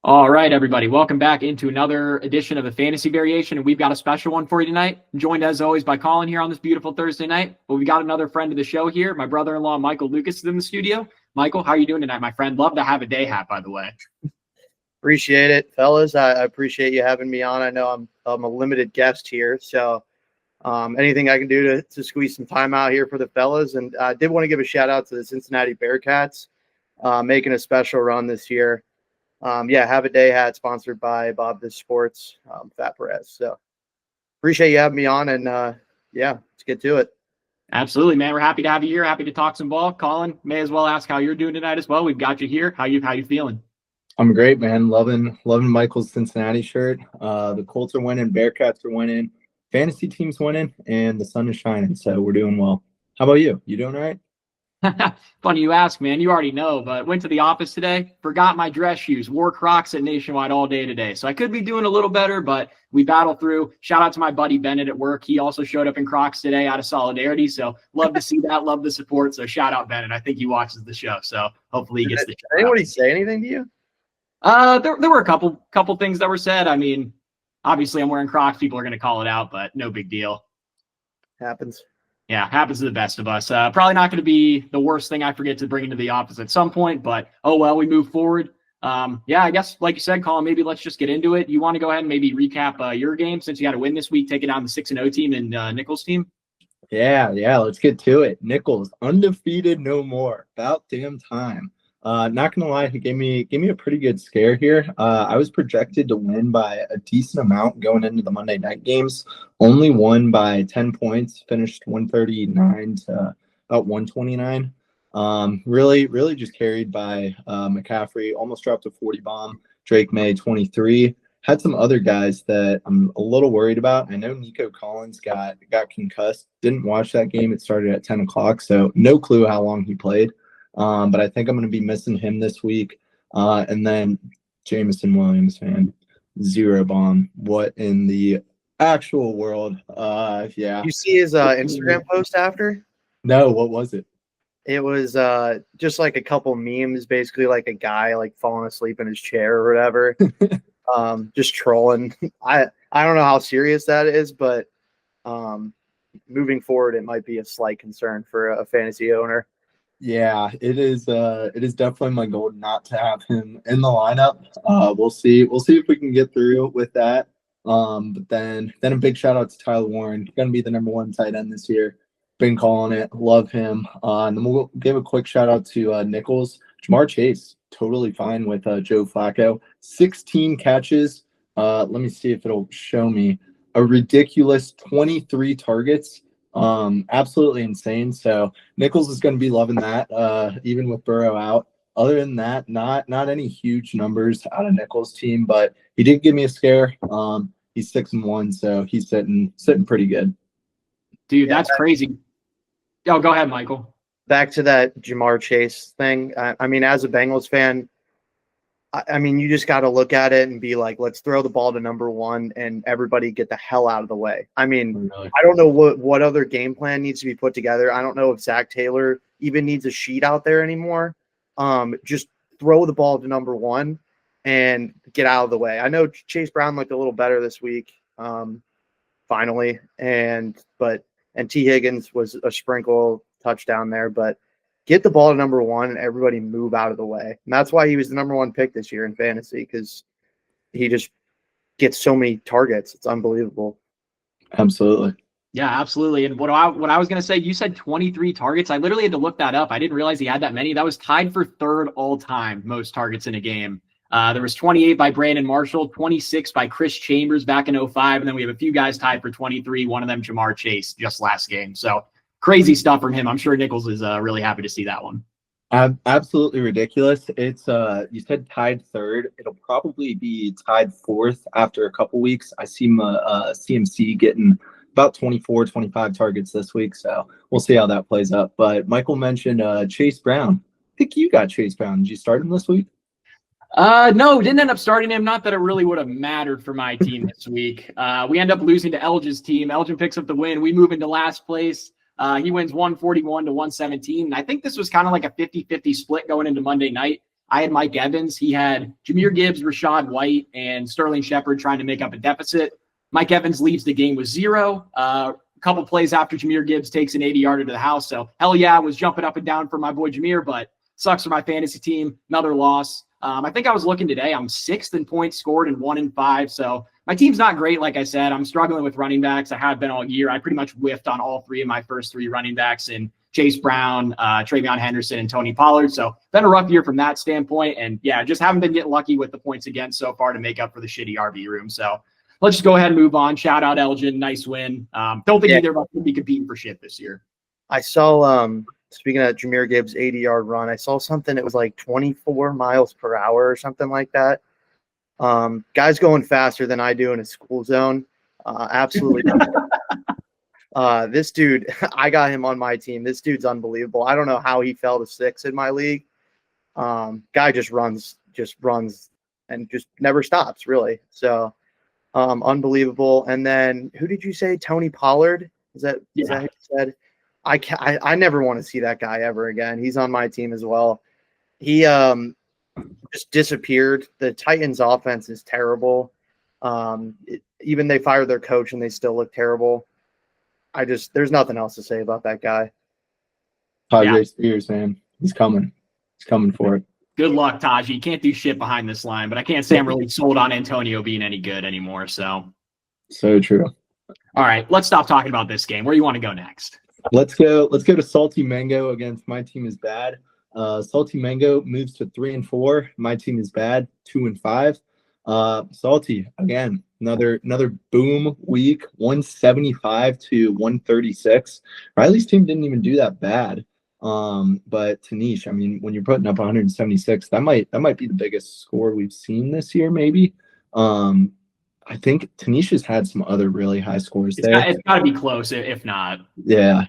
All right, everybody. Welcome back into another edition of the Fantasy Variation, and we've got a special one for you tonight. I'm joined, as always, by Colin here on this beautiful Thursday night. But we got another friend of the show here. My brother-in-law, Michael Lucas, is in the studio. Michael, how are you doing tonight, my friend? Love to have a day hat, by the way. Appreciate it, fellas. I appreciate you having me on. I know I'm a limited guest here, so anything I can do to squeeze some time out here for the fellas. And I did want to give a shout out to the Cincinnati Bearcats making a special run this year. Have a day hat sponsored by Bob This Sports, Fat Perez. So appreciate you having me on, and let's get to it. Absolutely, man. We're happy to have you here. Happy to talk some ball. Colin, may as well ask how you're doing tonight as well. We've got you here. How you feeling? I'm great, man. Loving Michael's Cincinnati shirt. The Colts are winning, Bearcats are winning, fantasy team's winning, and the sun is shining. So we're doing well. How about you? You doing all right? Funny you ask, man. You already know, but went to the office today, forgot my dress shoes, wore Crocs at Nationwide all day today. So I could be doing a little better, but we battled through. Shout out to my buddy Bennett at work. He also showed up in Crocs today out of solidarity. So love to see that. Love the support. So shout out Bennett. I think he watches the show. So hopefully he gets the show. Did anybody say anything to you? There were a couple things that were said. I mean, obviously I'm wearing Crocs. People are going to call it out, but no big deal. Happens. Yeah, happens to the best of us. Probably not going to be the worst thing I forget to bring into the office at some point, but oh well, we move forward. I guess like you said, Colin, maybe let's just get into it. You want to go ahead and maybe recap your game since you had a win this week, taking down the 6-0 team and Nichols' team? Yeah, let's get to it. Nichols, undefeated no more. About damn time. Not gonna lie, he gave me a pretty good scare here. I was projected to win by a decent amount going into the Monday night games. Only won by 10 points, finished 139 to about 129. Really just carried by McCaffrey, almost dropped a 40 bomb. Drake May 23. Had some other guys that I'm a little worried about. I know Nico Collins got concussed. Didn't watch that game. It started at 10 o'clock, so no clue how long he played. But I think I'm going to be missing him this week. And then Jameson Williams, man, 0 bomb. What in the actual world? You see his Instagram post after? No, what was it? It was just like a couple memes, basically like a guy like falling asleep in his chair or whatever. Just trolling. I don't know how serious that is, but moving forward, it might be a slight concern for a fantasy owner. Yeah, it is definitely my goal not to have him in the lineup. We'll see if we can get through with that. But then a big shout out to Tyler Warren. Going to be the #1 tight end this year. Been calling it. Love him. And then we'll give a quick shout out to Nichols. Ja'Marr Chase, totally fine with Joe Flacco. 16 catches. Let me see if it'll show me. A ridiculous 23 targets. Absolutely insane. So Nichols is going to be loving that, even with Burrow out. Other than that, not any huge numbers out of Nichols' team, but he did give me a scare. He's 6-1, so he's sitting pretty good. Dude, that's crazy. Oh, go ahead, Michael. Back to that Ja'Marr Chase thing. I mean, as a Bengals fan, I mean, you just got to look at it and be like, let's throw the ball to #1 and everybody get the hell out of the way. I mean, really? I don't know what other game plan needs to be put together. I don't know if Zach Taylor even needs a sheet out there anymore. Just throw the ball to #1 and get out of the way. I know Chase Brown looked a little better this week, finally, and T. Higgins was a sprinkle touchdown there, but get the ball to #1 and everybody move out of the way. And that's why he was the #1 pick this year in fantasy, because he just gets so many targets. It's unbelievable. Absolutely. Yeah, absolutely. And what I was going to say, you said 23 targets. I literally had to look that up. I didn't realize he had that many. That was tied for 3rd all time most targets in a game. There was 28 by Brandon Marshall, 26 by Chris Chambers back in 2005. And then we have a few guys tied for 23. One of them, Ja'Marr Chase, just last game. So crazy stuff from him. I'm sure Nichols is really happy to see that one. Absolutely ridiculous. It's you said tied 3rd. It'll probably be tied 4th after a couple weeks. I see CMC getting about 24, 25 targets this week, so we'll see how that plays up. But Michael mentioned Chase Brown. I think you got Chase Brown. Did you start him this week? No, didn't end up starting him. Not that it really would have mattered for my team this week. We end up losing to Elgin's team. Elgin picks up the win. We move into last place. He wins 141 to 117. I think this was kind of like a 50-50 split going into Monday night. I had Mike Evans. He had Jahmyr Gibbs, Rashad White, and Sterling Shepard trying to make up a deficit. Mike Evans leaves the game with 0. A couple plays after Jahmyr Gibbs takes an 80-yarder to the house. So, hell yeah, I was jumping up and down for my boy Jahmyr, but sucks for my fantasy team. Another loss. I think I was looking today. I'm 6th in points scored and 1 in 5. So my team's not great. Like I said, I'm struggling with running backs. I have been all year. I pretty much whiffed on all 3 of my first 3 running backs in Chase Brown, Travion Henderson, and Tony Pollard. So been a rough year from that standpoint. And yeah, just haven't been getting lucky with the points against so far to make up for the shitty RB room. So let's just go ahead and move on. Shout out Elgin. Nice win. Don't think either of us would be competing for shit this year. I saw, speaking of Jahmyr Gibbs' 80-yard run, I saw something that was like 24 miles per hour or something like that. Guys going faster than I do in a school zone. Absolutely. This dude, I got him on my team. This dude's unbelievable. I don't know how he fell to 6 in my league. Guy just runs and just never stops, really. So unbelievable. And then who did you say? Tony Pollard? Is that who you said? I never want to see that guy ever again. He's on my team as well. He just disappeared. The Titans offense is terrible. Even they fired their coach and they still look terrible. There's nothing else to say about that guy. Tajay Spears, man. He's coming. He's coming for it. Good luck, Taji. Can't do shit behind this line, but I can't say I'm really sold on Antonio being any good anymore. So true. All right, let's stop talking about this game. Where do you want to go next? Let's go to Salty Mango against My Team Is Bad. Salty Mango moves to 3-4. My Team Is Bad, 2-5. Salty, again, another boom week, 175 to 136. Riley's team didn't even do that bad. But Tanish, I mean, when you're putting up 176, that might be the biggest score we've seen this year, maybe. I think Tanish has had some other really high scores there. It's got to be close, if not. Yeah.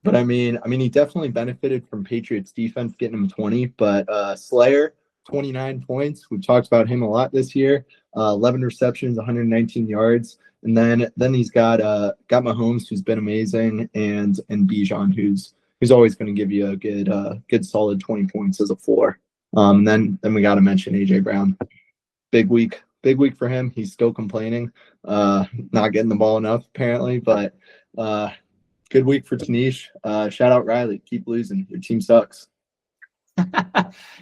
But I mean, he definitely benefited from Patriots defense getting him 20. But Slayer, 29 points. We've talked about him a lot this year. 11 receptions, 119 yards, and then he's got Mahomes, who's been amazing, and Bijan, who's always going to give you a good solid 20 points as a floor. Then we got to mention AJ Brown. Big week for him. He's still complaining, not getting the ball enough apparently, but good week for Tanish. Shout out Riley. Keep losing. Your team sucks.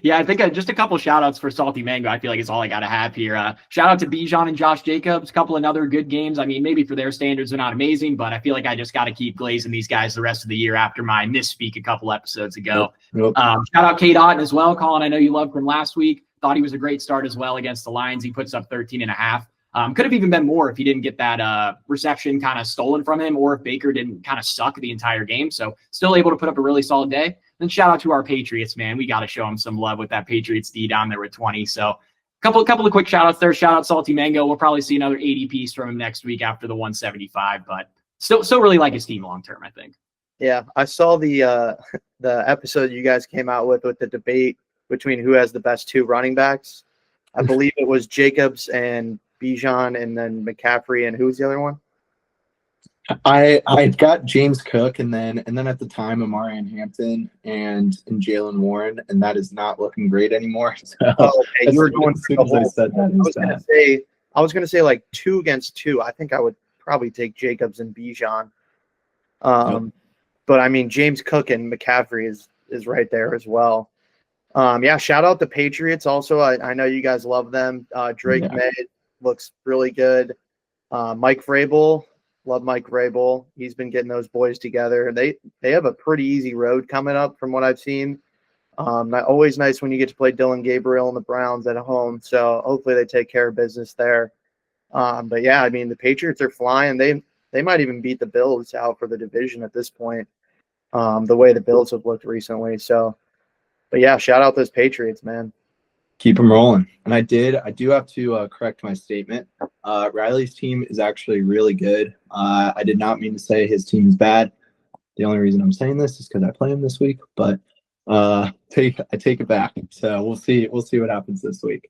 Yeah, I think just a couple shout outs for Salty Mango. I feel like it's all I got to have here. Shout out to Bijan and Josh Jacobs. A couple of other good games. I mean, maybe for their standards, they're not amazing, but I feel like I just got to keep glazing these guys the rest of the year after my misspeak a couple episodes ago. Yep. Shout out K. Dot as well. Colin, I know you loved from last week. Thought he was a great start as well against the Lions. He puts up 13.5. Could have even been more if he didn't get that reception kind of stolen from him, or if Baker didn't kind of suck the entire game. So still able to put up a really solid day. Then shout out to our Patriots, man. We got to show them some love with that Patriots D down there with 20. So couple of quick shout outs there. Shout out Salty Mango. We'll probably see another 80 piece from him next week after the 175, but still really like his team long term, I think. Yeah, I saw the episode you guys came out with the debate between who has the best 2 running backs. I believe it was Jacobs and Bijan, and then McCaffrey, and who was the other one? I got James Cook, and then at the time Amarian Hampton and Jalen Warren, and that is not looking great anymore. So okay. You were going as soon as I said that, I was gonna say like 2 against 2. I think I would probably take Jacobs and Bijan. But I mean James Cook and McCaffrey is right there as well. Yeah, shout out the Patriots also. I know you guys love them. Drake May looks really good. Mike Vrabel. Love Mike Vrabel. He's been getting those boys together. They have a pretty easy road coming up from what I've seen. Always nice when you get to play Dylan Gabriel and the Browns at home. So hopefully they take care of business there. But yeah, I mean the Patriots are flying. They might even beat the Bills out for the division at this point. The way the Bills have looked recently. So, but yeah, shout out those Patriots, man. Keep them rolling. And I do have to correct my statement. Riley's team is actually really good. I did not mean to say his team is bad. The only reason I'm saying this is because I play him this week, but I take it back. So we'll see what happens this week.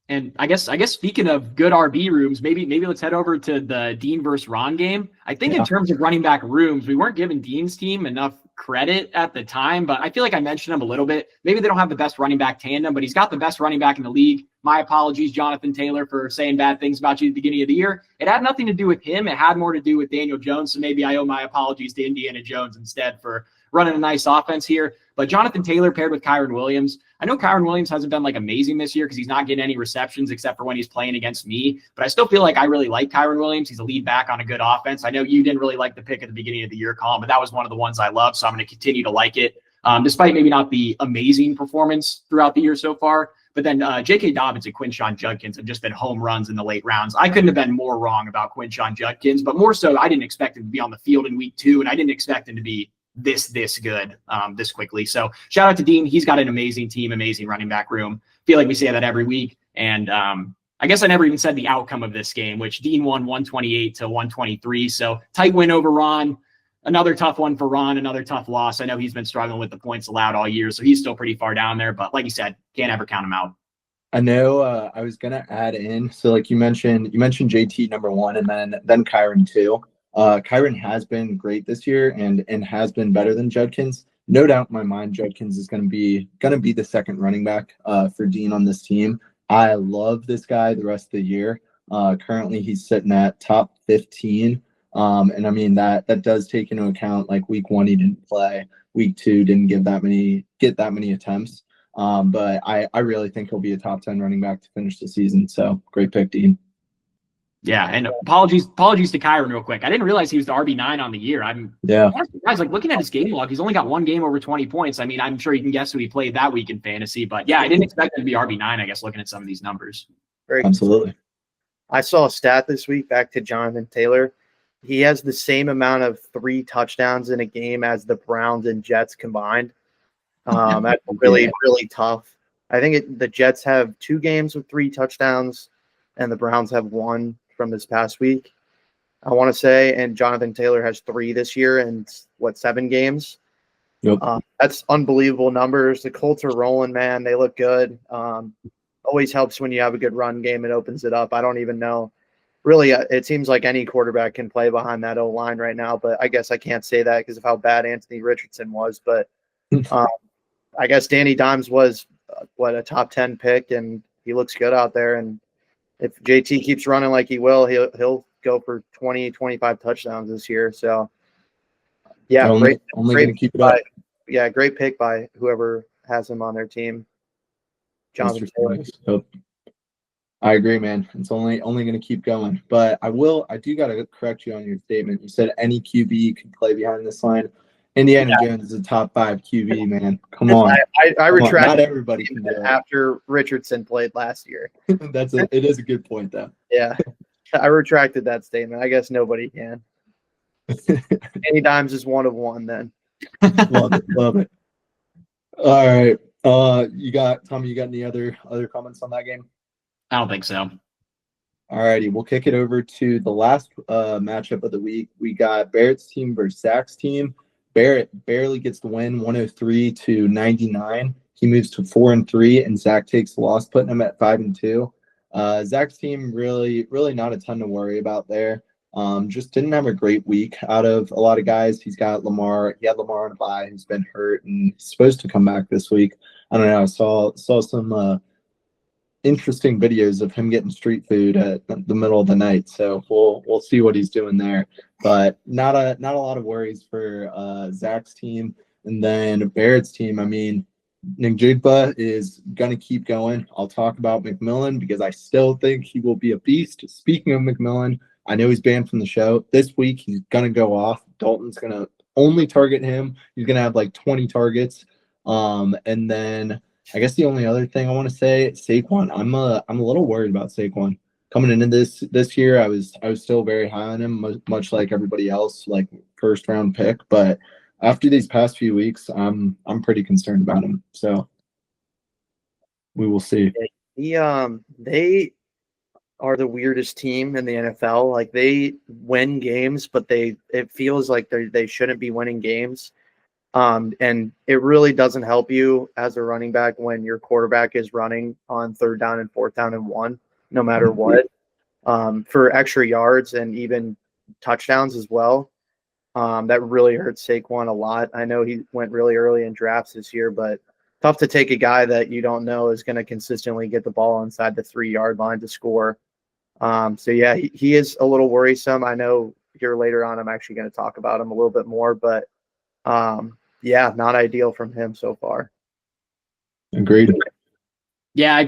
And I guess speaking of good RB rooms, maybe let's head over to the Dean versus Ron game. I think in terms of running back rooms, we weren't giving Dean's team enough credit at the time, but I feel like I mentioned him a little bit. Maybe they don't have the best running back tandem, but he's got the best running back in the league. My apologies, Jonathan Taylor, for saying bad things about you at the beginning of the year. It had nothing to do with him. It had more to do with Daniel Jones. So maybe I owe my apologies to Indiana Jones instead for running a nice offense here. But Jonathan Taylor paired with Kyron Williams. I know Kyron Williams hasn't been like amazing this year because he's not getting any receptions except for when he's playing against me. But I still feel like I really like Kyron Williams. He's a lead back on a good offense. I know you didn't really like the pick at the beginning of the year, Colin, but that was one of the ones I love. So I'm going to continue to like it, despite maybe not the amazing performance throughout the year so far. But then J.K. Dobbins and Quinshon Judkins have just been home runs in the late rounds. I couldn't have been more wrong about Quinshon Judkins, but more so I didn't expect him to be on the field in week 2, and I didn't expect him to be this good this quickly. So shout out to Dean. He's got an amazing team, amazing running back room. Feel like we say that every week. And I guess I never even said the outcome of this game, which Dean won 128-123. So tight win over Ron. Another tough one for Ron, another tough loss. I know he's been struggling with the points allowed all year, so he's still pretty far down there. But like you said, can't ever count him out. I know I was gonna add in. So like you mentioned JT number 1 and then Kyron 2. Kyron has been great this year and has been better than Judkins. No doubt in my mind, Judkins is gonna be the second running back for Dean on this team. I love this guy the rest of the year. Currently he's sitting at top 15. And I mean that does take into account like week 1 he didn't play, week 2 didn't get that many attempts. But I really think he'll be a top 10 running back to finish the season. So great pick, Dean. Yeah, and apologies to Kyron real quick. I didn't realize he was the RB9 on the year. Guys, like looking at his game log, he's only got 1 game over 20 points. I mean, I'm sure you can guess who he played that week in fantasy, but yeah, I didn't expect him to be RB9, I guess, looking at some of these numbers. Great. Absolutely. I saw a stat this week back to Jonathan Taylor. He has the same amount of 3 touchdowns in a game as the Browns and Jets combined. That's really tough. I think the Jets have 2 games with 3 touchdowns, and the Browns have 1 from this past week, I want to say. And Jonathan Taylor has 3 this year and 7 games. Yep. That's unbelievable numbers. The Colts are rolling, man. They look good. Always helps when you have a good run game. It opens it up. I don't even know. Really, it seems like any quarterback can play behind that O-line right now, but I guess I can't say that because of how bad Anthony Richardson was. But I guess Danny Dimes was a top 10 pick, and he looks good out there. And if JT keeps running like he will, he'll go for 20, 25 touchdowns this year. So yeah, only great keep it up. Yeah, great pick by whoever has him on their team. Jonathan Taylor. Yep. I agree, man. It's only going to keep going. But I do got to correct you on your statement. You said any QB could play behind this line. Indiana Jones is a top 5 QB, man. Come on. I retract. Not everybody can do it. After Richardson played last year. It is a good point, though. Yeah. I retracted that statement. I guess nobody can. Danny Dimes is 1 of 1 then. Love it. All right. Tommy, you got any other comments on that game? I don't think so. All righty, we'll kick it over to the last matchup of the week. We got Barrett's team versus Zach's team. Barrett barely gets the win, 103-99. He moves to 4-3, and Zach takes the loss, putting him at 5-2. Zach's team really not a ton to worry about there. Just didn't have a great week out of a lot of guys. He had Lamar on a bye, who's been hurt and he's supposed to come back this week. I don't know. I saw some interesting videos of him getting street food at the middle of the night. So we'll see what he's doing there. But not a lot of worries for Zach's team. And then Barrett's team, I mean, Njigba is going to keep going. I'll talk about McMillan because I still think he will be a beast. Speaking of McMillan, I know he's banned from the show. This week, he's going to go off. Dalton's going to only target him. He's going to have like 20 targets. And then I guess the only other thing I want to say, Saquon. I'm a little worried about Saquon. Coming into this year, I was still very high on him, much like everybody else, like first round pick. But after these past few weeks, I'm pretty concerned about him. So we will see. They are the weirdest team in the NFL. Like they win games, but it feels like they shouldn't be winning games. And it really doesn't help you as a running back when your quarterback is running on 3rd down and 4th down and 1, no matter what, for extra yards and even touchdowns as well. That really hurt Saquon a lot. I know he went really early in drafts this year, but tough to take a guy that you don't know is going to consistently get the ball inside the 3-yard line to score. So yeah, he is a little worrisome. I know here later on, I'm actually going to talk about him a little bit more, but yeah, not ideal from him so far. Agreed. Yeah, I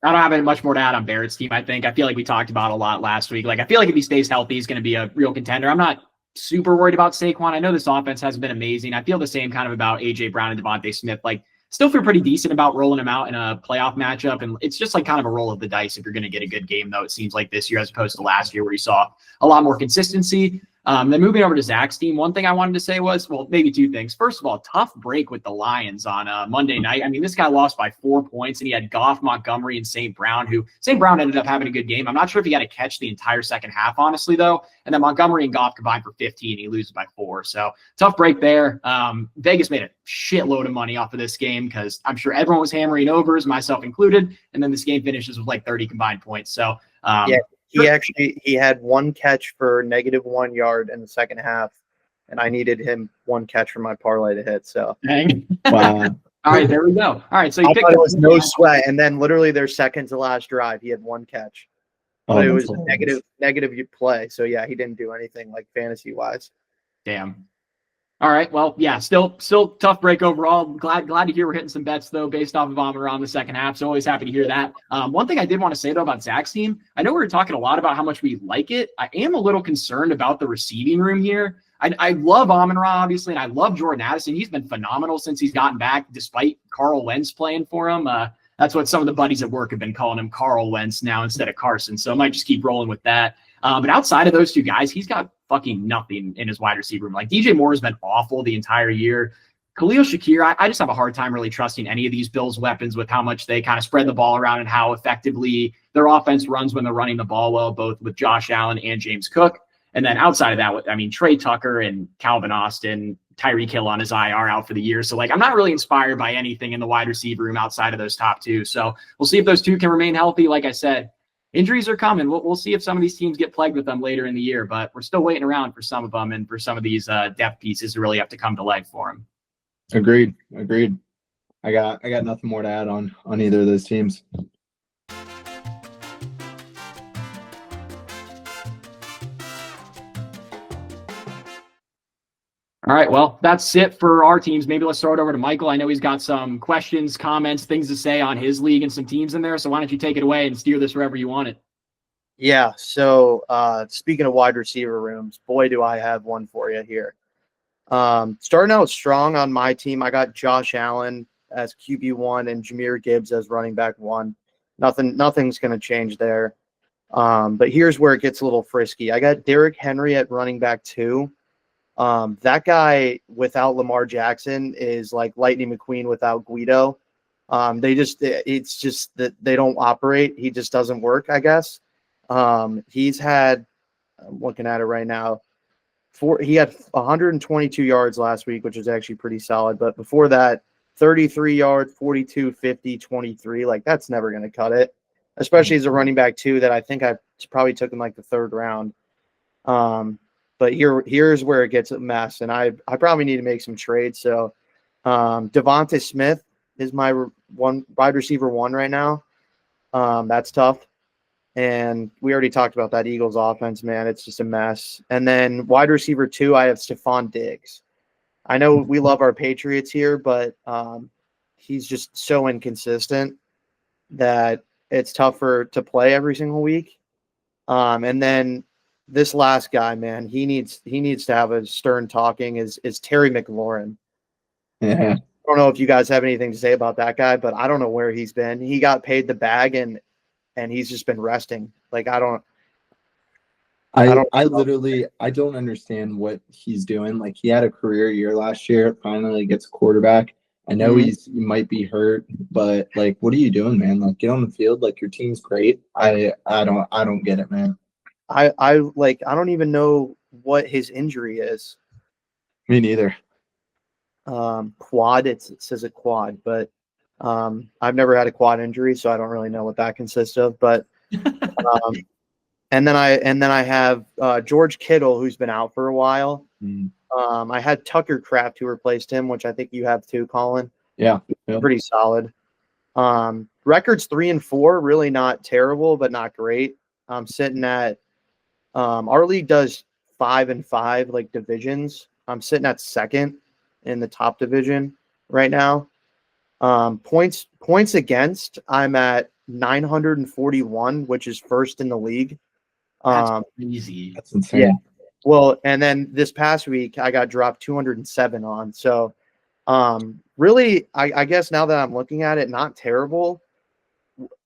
don't have much more to add on Barrett's team. I feel like we talked about a lot last week. Like, I feel like if he stays healthy, he's going to be a real contender. I'm not super worried about Saquon. I know this offense hasn't been amazing. I feel the same kind of about AJ Brown and Devontae Smith. Like, still feel pretty decent about rolling him out in a playoff matchup. And it's just like kind of a roll of the dice if you're going to get a good game, though, it seems like this year as opposed to last year where you saw a lot more consistency. Then moving over to Zach's team, one thing I wanted to say was, well, maybe two things. First of all, tough break with the Lions on Monday night. I mean, this guy lost by 4 points, and he had Goff, Montgomery, and St. Brown, who St. Brown ended up having a good game. I'm not sure if he got to catch the entire second half, honestly, though. And then Montgomery and Goff combined for 15. He loses by 4. So tough break there. Vegas made a shitload of money off of this game because I'm sure everyone was hammering overs, myself included. And then this game finishes with like 30 combined points. So yeah. He had 1 catch for -1 yard in the second half, and I needed him 1 catch for my parlay to hit. So dang. Wow. All right, there we go. All right, so you I picked thought it was no sweat, and then literally their second to last drive, he had 1 catch. But it was negative play. So yeah, he didn't do anything like fantasy wise. Damn. All right. Well, yeah, still tough break overall. Glad to hear we're hitting some bets though, based off of Amon-Ra the second half. So always happy to hear that. One thing I did want to say though about Zach's team, I know we were talking a lot about how much we like it. I am a little concerned about the receiving room here. I love Amon-Ra, obviously, and I love Jordan Addison. He's been phenomenal since he's gotten back, despite Carl Wentz playing for him. That's what some of the buddies at work have been calling him, Carl Wentz now instead of Carson. So I might just keep rolling with that. But outside of those two guys, he's got fucking nothing in his wide receiver room. Like DJ Moore has been awful the entire year. Khalil Shakir, I just have a hard time really trusting any of these Bills weapons with how much they kind of spread the ball around and how effectively their offense runs when they're running the ball well, both with Josh Allen and James Cook. And then outside of that, I mean, Trey Tucker and Calvin Austin, Tyreek Hill on his IR out for the year. So like, I'm not really inspired by anything in the wide receiver room outside of those top two. So we'll see if those two can remain healthy. Like I said, injuries are coming. We'll see if some of these teams get plagued with them later in the year, but we're still waiting around for some of them and for some of these depth pieces to really have to come to life for them. Agreed. I got nothing more to add on either of those teams. All right, well, that's it for our teams. Maybe let's throw it over to Michael. I know he's got some questions, comments, things to say on his league and some teams in there. So why don't you take it away and steer this wherever you want it? Yeah. So speaking of wide receiver rooms, boy, do I have one for you here. Starting out strong on my team, I got Josh Allen as QB1 and Jahmyr Gibbs as running back 1. Nothing's going to change there. But here's where it gets a little frisky. I got Derrick Henry at running back 2. That guy without Lamar Jackson is like Lightning McQueen without Guido. It's just that they don't operate. He just doesn't work, I guess. He's had, I'm looking at it right now, he had 122 yards last week, which is actually pretty solid. But before that, 33 yards, 42, 50, 23. Like, that's never going to cut it, especially as a running back 2 that I think I probably took in like the 3rd round. But here's where it gets a mess, and I probably need to make some trades. So Devonta Smith is my wide receiver 1 right now. That's tough. And we already talked about that Eagles offense, man. It's just a mess. And then wide receiver 2, I have Stephon Diggs. I know we love our Patriots here, but he's just so inconsistent that it's tougher to play every single week. And then this last guy, man, he needs to have a stern talking is Terry McLaurin. Yeah. I don't know if you guys have anything to say about that guy, but I don't know where he's been. He got paid the bag and he's just been resting. Like, I don't understand what he's doing. Like, he had a career year last year, finally gets a quarterback. I know he might be hurt, but like, what are you doing, man? Like, get on the field. Like, your team's great. I don't get it, man. I don't even know what his injury is. Me neither. Quad. It says a quad, but I've never had a quad injury, so I don't really know what that consists of. But And then I have George Kittle, who's been out for a while. Mm. I had Tucker Kraft, who replaced him, which I think you have too, Colin. Yeah. Yeah. Pretty solid. Records 3-4, really not terrible, but not great. I'm sitting at our league does 5-5 like divisions. I'm sitting at second in the top division right now. Points against, I'm at 941, which is first in the league. That's crazy. That's insane. Yeah. Well, and then this past week I got dropped 207 on. So really, I guess now that I'm looking at it, not terrible.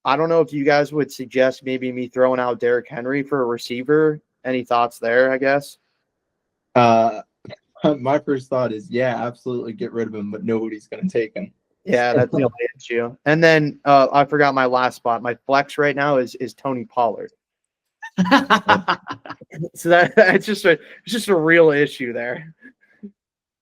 I don't know if you guys would suggest maybe me throwing out Derrick Henry for a receiver. Any thoughts there, I guess? My first thought is, yeah, absolutely get rid of him, but nobody's going to take him. Yeah, that's the only issue. And then I forgot my last spot. My flex right now is Tony Pollard. So it's just a real issue there.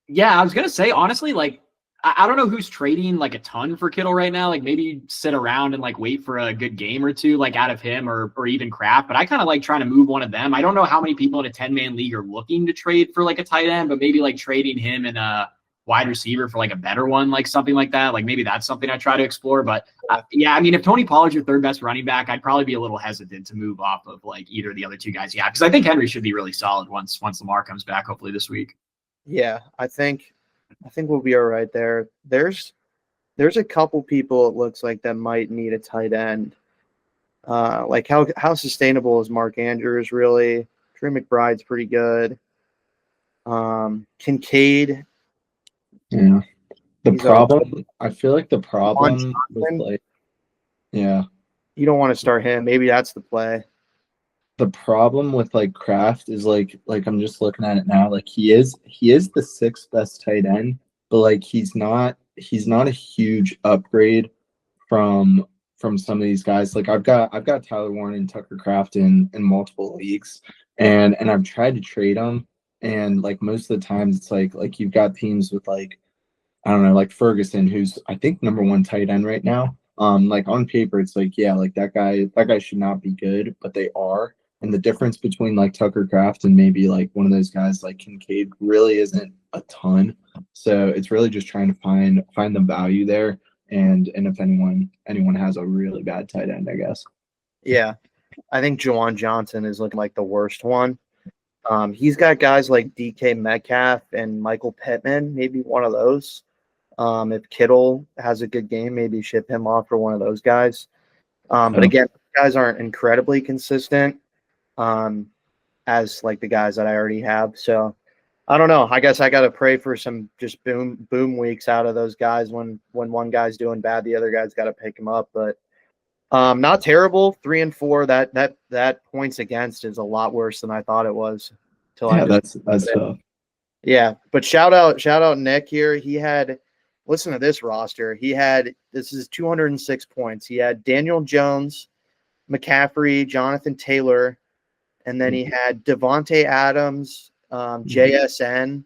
Yeah, I was gonna say honestly, like I don't know who's trading like a ton for Kittle right now. Like maybe sit around and like wait for a good game or two, like out of him or even Kraft. But I kind of like trying to move one of them. I don't know how many people in a 10-man league are looking to trade for like a tight end, but maybe like trading him and a wide receiver for like a better one, like something like that. Like maybe that's something I try to explore. But yeah, I mean, if Tony Pollard's your third best running back, I'd probably be a little hesitant to move off of like either of the other two guys you have, because I think Henry should be really solid once Lamar comes back, hopefully this week. Yeah, I think we'll be all right there. There's a couple people it looks like that might need a tight end. Like how sustainable is Mark Andrews really? Trey McBride's pretty good. Kincaid. Yeah. I feel like the problem Johnson. with like, yeah. You don't want to start him. Maybe that's the play. The problem with like Kraft is like I'm just looking at it now. Like he is the sixth best tight end, but like he's not a huge upgrade from some of these guys. Like I've got Tyler Warren and Tucker Kraft in multiple leagues, and I've tried to trade them, and like most of the times it's like you've got teams with like, I don't know, like Ferguson, who's I think number one tight end right now. Like on paper it's like, yeah, like that guy should not be good, but they are. And the difference between like Tucker Kraft and maybe like one of those guys like Kincaid really isn't a ton. So it's really just trying to find the value there. And if anyone has a really bad tight end, I guess. Yeah. I think Juwan Johnson is looking like the worst one. He's got guys like DK Metcalf and Michael Pittman, maybe one of those. If Kittle has a good game, maybe ship him off for one of those guys. But again, guys aren't incredibly consistent as like the guys that I already have. So I don't know. I guess I got to pray for some just boom weeks out of those guys. When one guy's doing bad, the other guy's got to pick him up. But not terrible. 3-4. That points against is a lot worse than I thought it was. That's tough. Yeah, but shout out Nick here. He had, listen to this roster. This is 206 points. He had Daniel Jones, McCaffrey, Jonathan Taylor, and then he had Devontae Adams, JSN,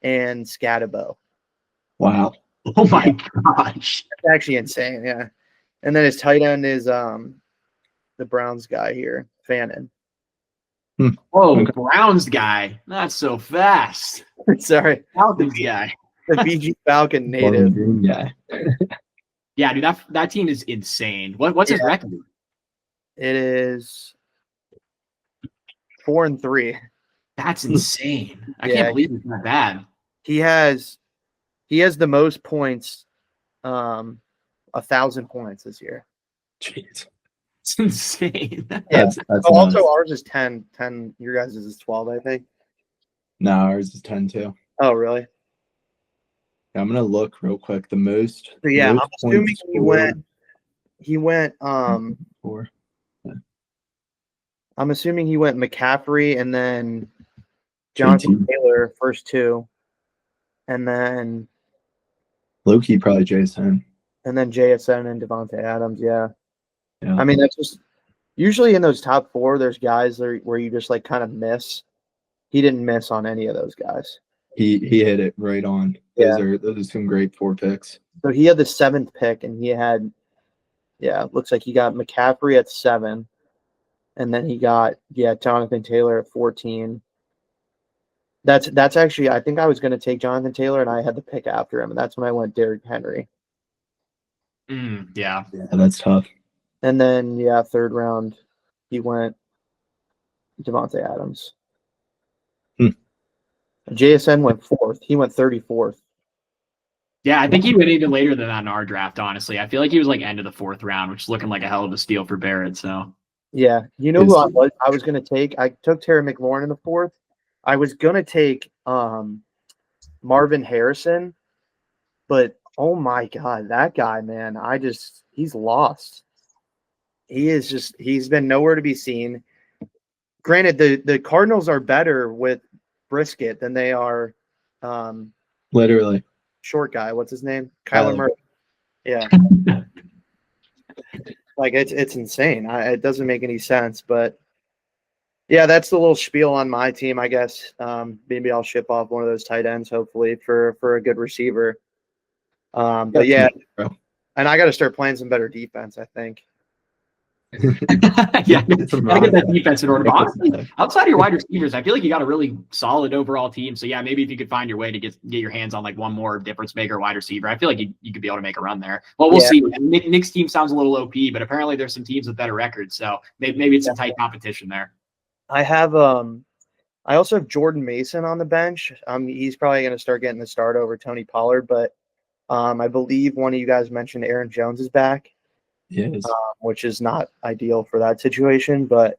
and Scatabo. Wow. Oh my gosh. That's actually insane, yeah. And then his tight end is the Browns guy here, Fannin. Oh, Browns guy. Not so fast. Sorry. Falcons guy. The BG Falcon native. Yeah. Yeah, dude, that team is insane. What's his record? It is 4-3. That's insane. I Yeah. can't believe it's not bad. He has the most points, 1,000 points this year. Jeez. It's insane. Yeah. That's Also, nuts. ours is 10. Your guys' is 12, I think. No, ours is 10 too. Oh, really? I'm gonna look real quick. The most. So, yeah, most I'm assuming points he went. for. I'm assuming he went McCaffrey and then Jonathan Taylor first two, and then Low-key probably JSN. JSN and Devontae Adams. Yeah. Yeah. I mean, that's just usually in those top four. There's guys there where you just like kind of miss. He didn't miss on any of those guys. He hit it right on. Those are some great 4 picks. So he had the 7th pick, and he had, looks like he got McCaffrey at 7, And then he got Jonathan Taylor at 14. That's actually, I think I was going to take Jonathan Taylor and I had the pick after him, and that's when I went Derrick Henry. Yeah. Yeah, that's tough. And then third round he went Devontae Adams. JSN went fourth. He went 34th. Yeah, I think he went even later than that in our draft, honestly. I feel like he was like end of the fourth round, which is looking like a hell of a steal for Barrett. So Yeah. You know who I was going to take? I took Terry McLaurin in the fourth. I was going to take Marvin Harrison, but oh my God, that guy, man, he's lost. He's been nowhere to be seen. Granted, the Cardinals are better with Brisket than they are Literally. short guy. What's his name? Kyler Murray. Yeah. Like it's insane. It doesn't make any sense, but yeah, that's the little spiel on my team, I guess. Maybe I'll ship off one of those tight ends, hopefully, for a good receiver. But yeah, and I got to start playing some better defense, I think. Yeah, gotta get that defense in order. But honestly, outside of your wide receivers, I feel like you got a really solid overall team. So yeah, maybe if you could find your way to get your hands on like one more difference maker wide receiver, I feel like you could be able to make a run there. Well, we'll see. Nick's team sounds a little OP, but apparently there's some teams with better records. So maybe it's a tight competition there. I have I also have Jordan Mason on the bench. He's probably going to start getting the start over Tony Pollard, but I believe one of you guys mentioned Aaron Jones is back. Yes. Which is not ideal for that situation, but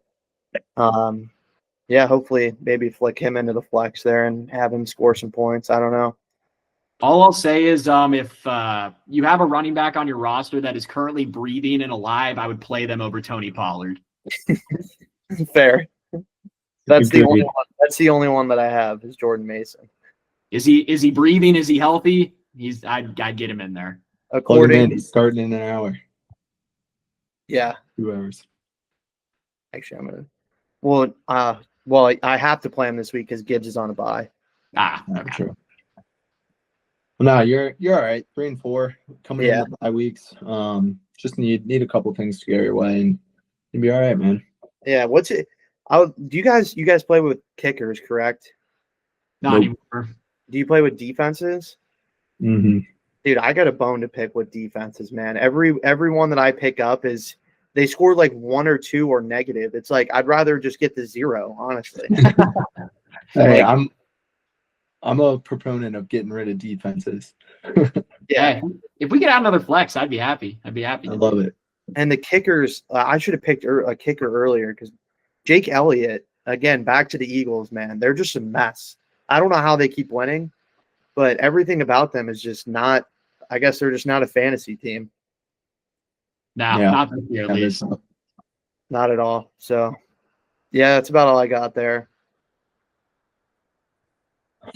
hopefully maybe flick him into the flex there and have him score some points. I don't know. All I'll say is if you have a running back on your roster that is currently breathing and alive, I would play them over Tony Pollard. Fair. That's the only one. That's the only one that I have is Jordan Mason. Is he breathing? Is he healthy? I'd get him in there. He's starting in an hour. Yeah. 2 hours. Actually, I'm gonna. Well, I have to play him this week because Gibbs is on a bye. Okay. True. Well, no, you're all right. 3 and 4 coming in the bye weeks. Just need a couple things to go your way, and you'll be all right, man. Yeah. What's it? Do you guys play with kickers? Correct. Not anymore. Do you play with defenses? Mm-hmm. Dude, I got a bone to pick with defenses, man. Every one that I pick up is they scored like 1 or 2 or negative. It's like I'd rather just get the 0, honestly. Hey, I'm a proponent of getting rid of defenses. Yeah, if we get out another flex, I'd be happy. I love it. And the kickers, I should have picked a kicker earlier because Jake Elliott, again, back to the Eagles, man. They're just a mess. I don't know how they keep winning, but everything about them is just not. I guess they're just not a fantasy team. No, not this year, at least. Not at all. So, yeah, that's about all I got there.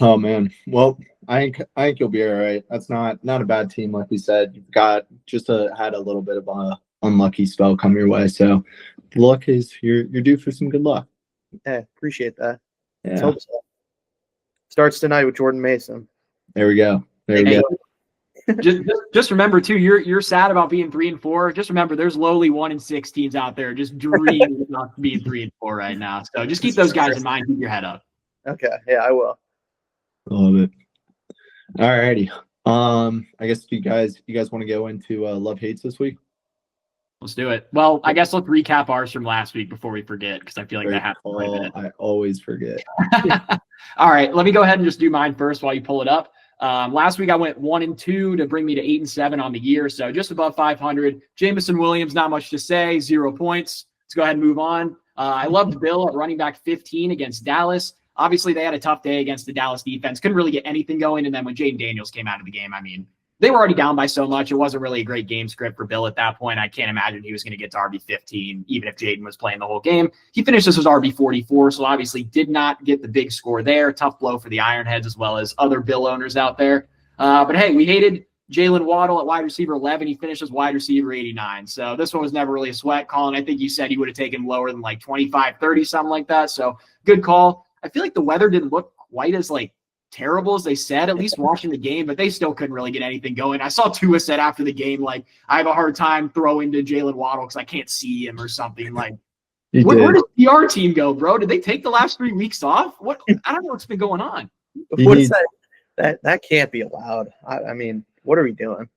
Oh man, well, I think you'll be all right. That's not a bad team, like we said. You've got had a little bit of a unlucky spell come your way, so luck is you're due for some good luck. Yeah, appreciate that. Yeah. Let's hope so. Starts tonight with Jordan Mason. There we go. Just remember too, you're sad about being 3 and 4. Just remember, there's lowly 1 and 6 teams out there just dreaming about being 3 and 4 right now. So just keep those guys in mind. Keep your head up. Okay, yeah, I will. I love it. All righty. I guess you guys want to go into love hates this week? Let's do it. Well, I guess let's recap ours from last week before we forget, because I feel like that happens quite a bit. I always forget. All right, let me go ahead and just do mine first while you pull it up. Last week I went 1 and 2 to bring me to 8 and 7 on the year, so just above 500. Jameson Williams, not much to say, 0 points. Let's go ahead and move on. I loved Bill at running back 15 against Dallas. Obviously, they had a tough day against the Dallas defense. Couldn't really get anything going. And then when Jaden Daniels came out of the game, I mean, they were already down by so much. It wasn't really a great game script for Bill at that point. I can't imagine he was going to get to RB15, even if Jaden was playing the whole game. He finished this as RB44, so obviously did not get the big score there. Tough blow for the Ironheads as well as other Bill owners out there. But hey, we hated Jalen Waddle at wide receiver 11. He finished as wide receiver 89. So this one was never really a sweat. Colin, I think you said you would have taken lower than like 25, 30, something like that. So good call. I feel like the weather didn't look quite as like terrible as they said, at least watching the game, but they still couldn't really get anything going. I saw Tua said after the game, like, I have a hard time throwing to Jalen Waddle because I can't see him or something. Like, He Where did. did the PR team go, bro? Did they take the last 3 weeks off? What? I don't know what's been going on. He What's needs, that can't be allowed. I mean, what are we doing?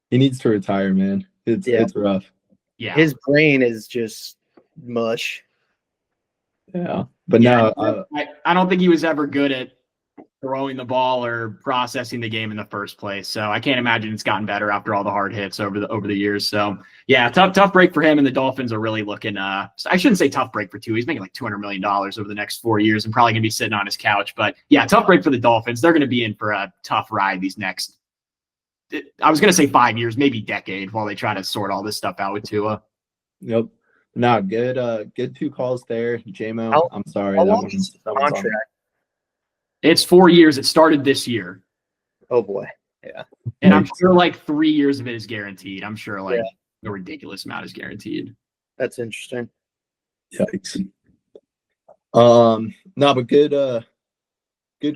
he needs to retire, man. It's rough. Yeah. His brain is just mush. Yeah. But Yeah, no, I don't think he was ever good at throwing the ball or processing the game in the first place. So I can't imagine it's gotten better after all the hard hits over the years. So yeah, tough break for him. And the Dolphins are really looking. I shouldn't say tough break for two. He's making like $200 million over the next 4 years and probably gonna be sitting on his couch. But yeah, tough break for the Dolphins. They're gonna be in for a tough ride these next. I was gonna say 5 years, maybe decade, while they try to sort all this stuff out with Tua. Yep. No, good 2 calls there. JMO, How- I'm sorry. How that long one's- is the that one's on. contract? It's 4 years. It started this year. Oh boy. And I'm sure like 3 years of it is guaranteed. I'm sure like Yeah. a ridiculous amount is guaranteed. That's interesting. Yikes. No, but good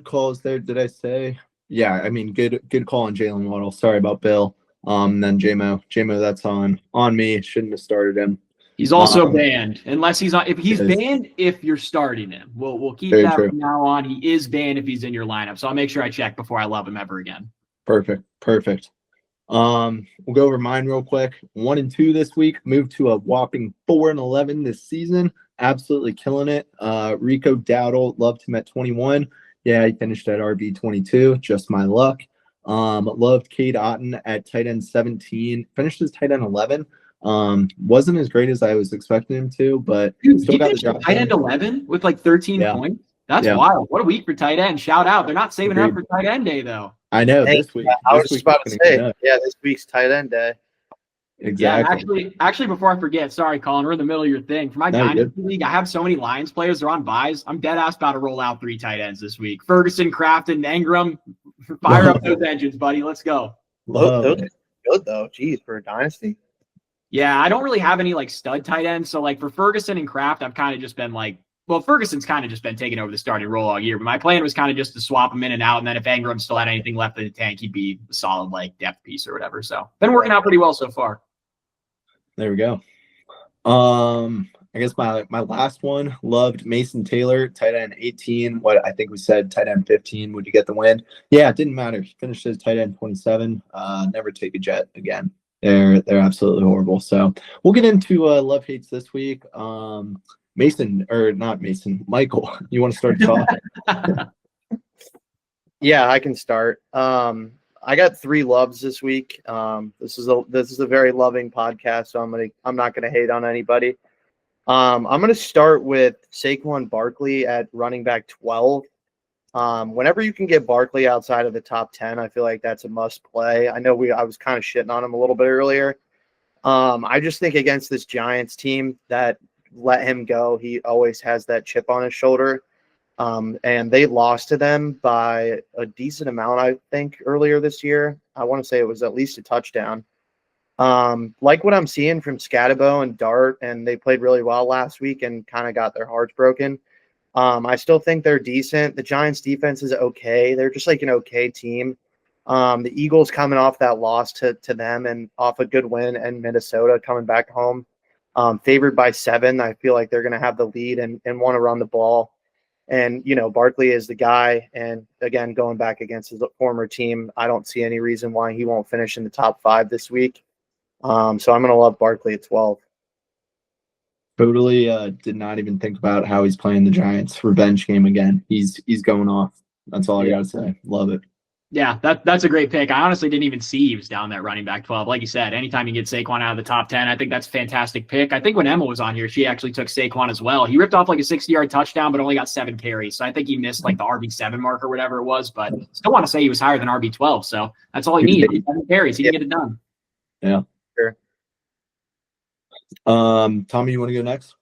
calls there. Did I say? Yeah, I mean, good call on Jalen Waddle. Sorry about Bill. Then JMO, that's on me. Shouldn't have started him. He's also banned unless he's on. If he's Yes. banned, if you're starting him, we'll keep Very that true. from now on. He is banned if he's in your lineup. So I'll make sure I check before I love him ever again. Perfect. We'll go over mine real quick. 1 and 2 this week. Moved to a whopping 4 and 11 this season. Absolutely killing it. Rico Dowdle, loved him at 21. Yeah, he finished at RB 22. Just my luck. Loved Cade Otton at tight end 17. Finished as tight end 11. Wasn't as great as I was expecting him to, but Dude, still he got the finished job tight end done. 11 with like 13 Yeah. points. That's Yeah. wild. What a week for tight end. Shout out. They're not saving it up Agreed. for tight end day though. I know Hey, this week. I was this just week about to is gonna be say, nuts. yeah, this week's tight end day. Exactly. Yeah, actually, before I forget, sorry, Colin, we're in the middle of your thing. For my No, you're Dynasty League, I have so many Lions players. They're on buys. I'm dead ass about to roll out 3 tight ends this week. Ferguson, Kraft, and Engram. Fire up those engines, buddy. Let's go. Love Those it. are good though. Jeez, for a dynasty. Yeah, I don't really have any like stud tight ends. So like for Ferguson and Kraft, I've kind of just been like, well, Ferguson's kind of just been taking over the starting role all year. But my plan was kind of just to swap him in and out. And then if Engram still had anything left in the tank, he'd be a solid like depth piece or whatever. So been working out pretty well so far. There we go. I guess my last one, loved Mason Taylor, tight end 18. What I think we said, tight end 15. Would you get the win? Yeah, it didn't matter. He finished as tight end 27. Never take a Jet again. They're absolutely horrible. So we'll get into love hates this week. Mason, or not Mason, Michael, you want to start talking? Yeah, I can start. I got 3 loves this week. This is a very loving podcast, so I'm not gonna hate on anybody. I'm gonna start with Saquon Barkley at running back 12. Whenever you can get Barkley outside of the top 10, I feel like that's a must play. I know I was kind of shitting on him a little bit earlier. I just think against this Giants team that let him go, he always has that chip on his shoulder. And they lost to them by a decent amount, I think, earlier this year. I want to say it was at least a touchdown. Like what I'm seeing from Scatabo and Dart, and they played really well last week and kind of got their hearts broken. I still think they're decent. The Giants defense is okay. They're just like an okay team. The Eagles coming off that loss to them and off a good win, and Minnesota coming back home, favored by 7. I feel like they're going to have the lead and want to run the ball. And, Barkley is the guy. And again, going back against his former team, I don't see any reason why he won't finish in the top 5 this week. So I'm going to love Barkley at 12. Totally did not even think about how he's playing the Giants revenge game again. He's going off. That's all I gotta say. Love it. Yeah, that's a great pick. I honestly didn't even see he was down that running back 12. Like you said, anytime you get Saquon out of the top 10, I think that's a fantastic pick. I think when Emma was on here, she actually took Saquon as well. He ripped off like a 60-yard touchdown, but only got 7 carries. So I think he missed like the RB7 mark or whatever it was, but still want to say he was higher than RB12. So that's all he needed. 7 carries. He can get it done. Yeah. Sure. Tommy, you want to go next?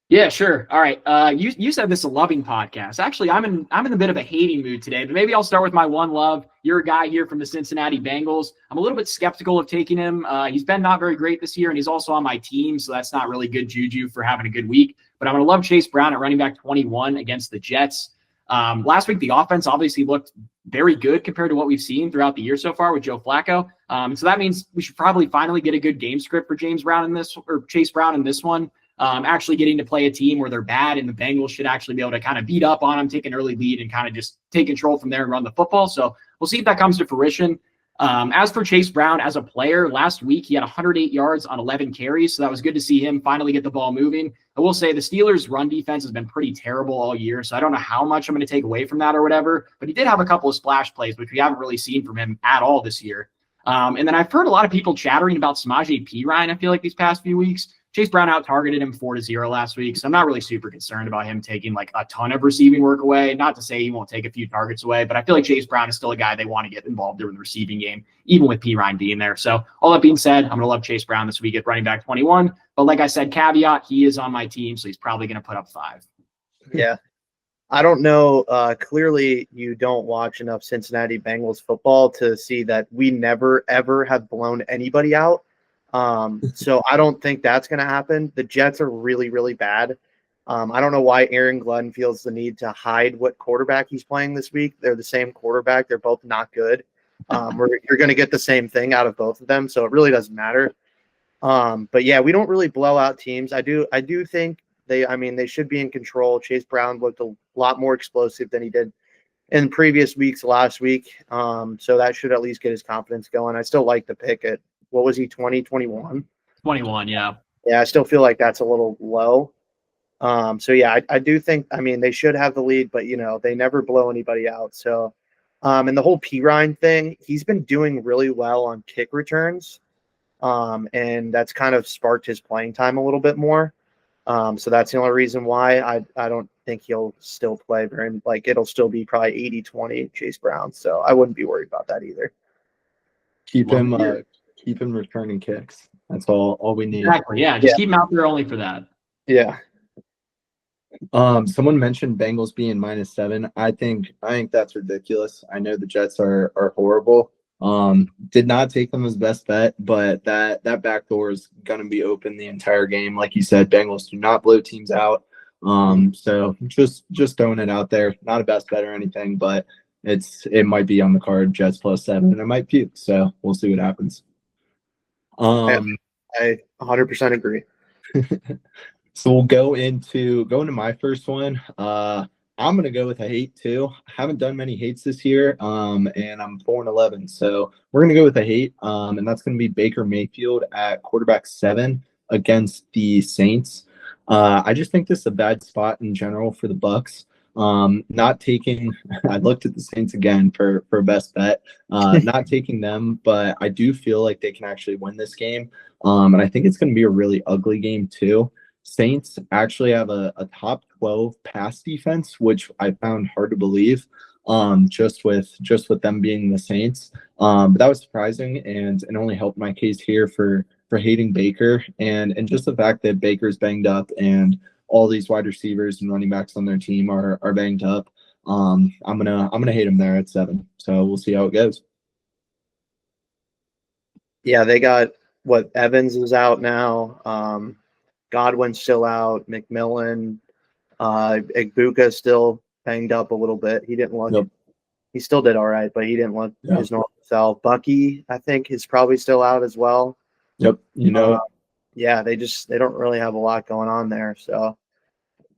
Yeah, sure. All right. You said this is a loving podcast. Actually, I'm in a bit of a hating mood today, but maybe I'll start with my one love. You're a guy here from the Cincinnati Bengals. I'm a little bit skeptical of taking him. He's been not very great this year, and he's also on my team, so that's not really good juju for having a good week. But I'm going to love Chase Brown at running back 21 against the Jets. Last week, the offense obviously looked very good compared to what we've seen throughout the year so far with Joe Flacco. So that means we should probably finally get a good game script for Chase Brown in this one. actually getting to play a team where they're bad, and the Bengals should actually be able to kind of beat up on them, take an early lead, and kind of just take control from there and run the football. So we'll see if that comes to fruition. As for Chase Brown as a player, last week he had 108 yards on 11 carries, so that was good to see him finally get the ball moving. I will say the Steelers' run defense has been pretty terrible all year, so I don't know how much I'm going to take away from that or whatever, but he did have a couple of splash plays, which we haven't really seen from him at all this year. And then I've heard a lot of people chattering about Samaje Perine, I feel like, these past few weeks. Chase Brown out-targeted him 4-0 last week, so I'm not really super concerned about him taking like a ton of receiving work away. Not to say he won't take a few targets away, but I feel like Chase Brown is still a guy they want to get involved in the receiving game, even with Perine being there. So all that being said, I'm going to love Chase Brown this week at running back 21. But like I said, caveat, he is on my team, so he's probably going to put up 5. Yeah. I don't know. Clearly, you don't watch enough Cincinnati Bengals football to see that we never, ever have blown anybody out. So I don't think that's going to happen. The Jets are really, really bad. I don't know why Aaron Glenn feels the need to hide what quarterback he's playing this week. They're the same quarterback. They're both not good. You're going to get the same thing out of both of them, so it really doesn't matter. But yeah, we don't really blow out teams. I do think they should be in control. Chase Brown looked a lot more explosive than he did in previous weeks last week. So that should at least get his confidence going. I still like the pick at, what was he, 21? 21, yeah. Yeah, I still feel like that's a little low. So yeah, I do think, they should have the lead, but they never blow anybody out. So, and the whole Perine thing, he's been doing really well on kick returns. And that's kind of sparked his playing time a little bit more. So that's the only reason why I don't think he'll still play it'll still be probably 80-20 Chase Brown. So I wouldn't be worried about that either. Keep him returning kicks. That's all we need. Exactly. Yeah. Just keep him out there only for that. Yeah. Someone mentioned Bengals being -7. I think that's ridiculous. I know the Jets are horrible. Did not take them as best bet, but that back door is gonna be open the entire game. Like you said, Bengals do not blow teams out. So just throwing it out there. Not a best bet or anything, but it might be on the card, Jets +7, and it might puke. So we'll see what happens. I 100% agree. So we'll go into my first one. I'm gonna go with a hate too. Haven't done many hates this year, and I'm 4-11. So we're gonna go with a hate, and that's gonna be Baker Mayfield at quarterback 7 against the Saints. I just think this is a bad spot in general for the Bucks. Not taking. I looked at the Saints again for best bet. Not taking them, but I do feel like they can actually win this game. And I think it's going to be a really ugly game too. Saints actually have a top 12 pass defense, which I found hard to believe. Just with them being the Saints. But that was surprising and only helped my case here for hating Baker and just the fact that Baker's banged up and all these wide receivers and running backs on their team are banged up. I'm gonna hate him there at 7. So we'll see how it goes. Yeah, they got Evans is out now. Godwin's still out. McMillan, Igbuka still banged up a little bit. He didn't look. Yep. He still did all right, but he didn't look his normal self. Bucky, I think, is probably still out as well. Yep. Yeah, they don't really have a lot going on there. So,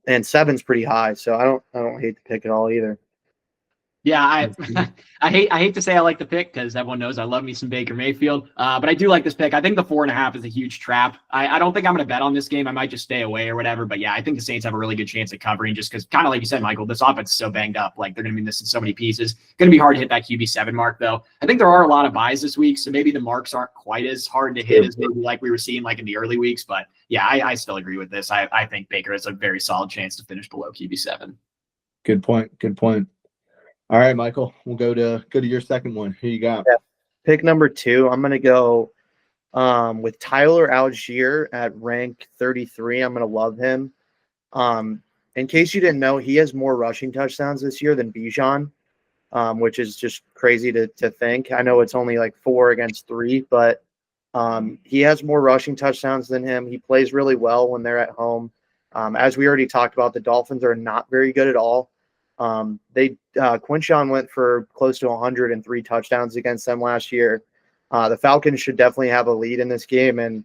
and 7's pretty high, so I don't hate the pick at all either. Yeah, I hate to say I like the pick because everyone knows I love me some Baker Mayfield. But I do like this pick. I think the 4.5 is a huge trap. I don't think I'm going to bet on this game. I might just stay away or whatever. But yeah, I think the Saints have a really good chance at covering just because, kind of like you said, Michael, this offense is so banged up. Like they're going to be missing so many pieces. Going to be hard to hit that QB7 mark though. I think there are a lot of buys this week, so maybe the marks aren't quite as hard to hit as maybe like we were seeing like in the early weeks. But yeah, I still agree with this. I think Baker has a very solid chance to finish below QB7. Good point. All right, Michael, we'll go to your second one. Who you got? Yeah. Pick number 2. I'm going to go with Tyler Algier at rank 33. I'm going to love him. In case you didn't know, he has more rushing touchdowns this year than Bijan, which is just crazy to think. I know it's only like 4 against 3, but he has more rushing touchdowns than him. He plays really well when they're at home. As we already talked about, the Dolphins are not very good at all. Quinshawn went for close to 103 touchdowns against them last year. The Falcons should definitely have a lead in this game, and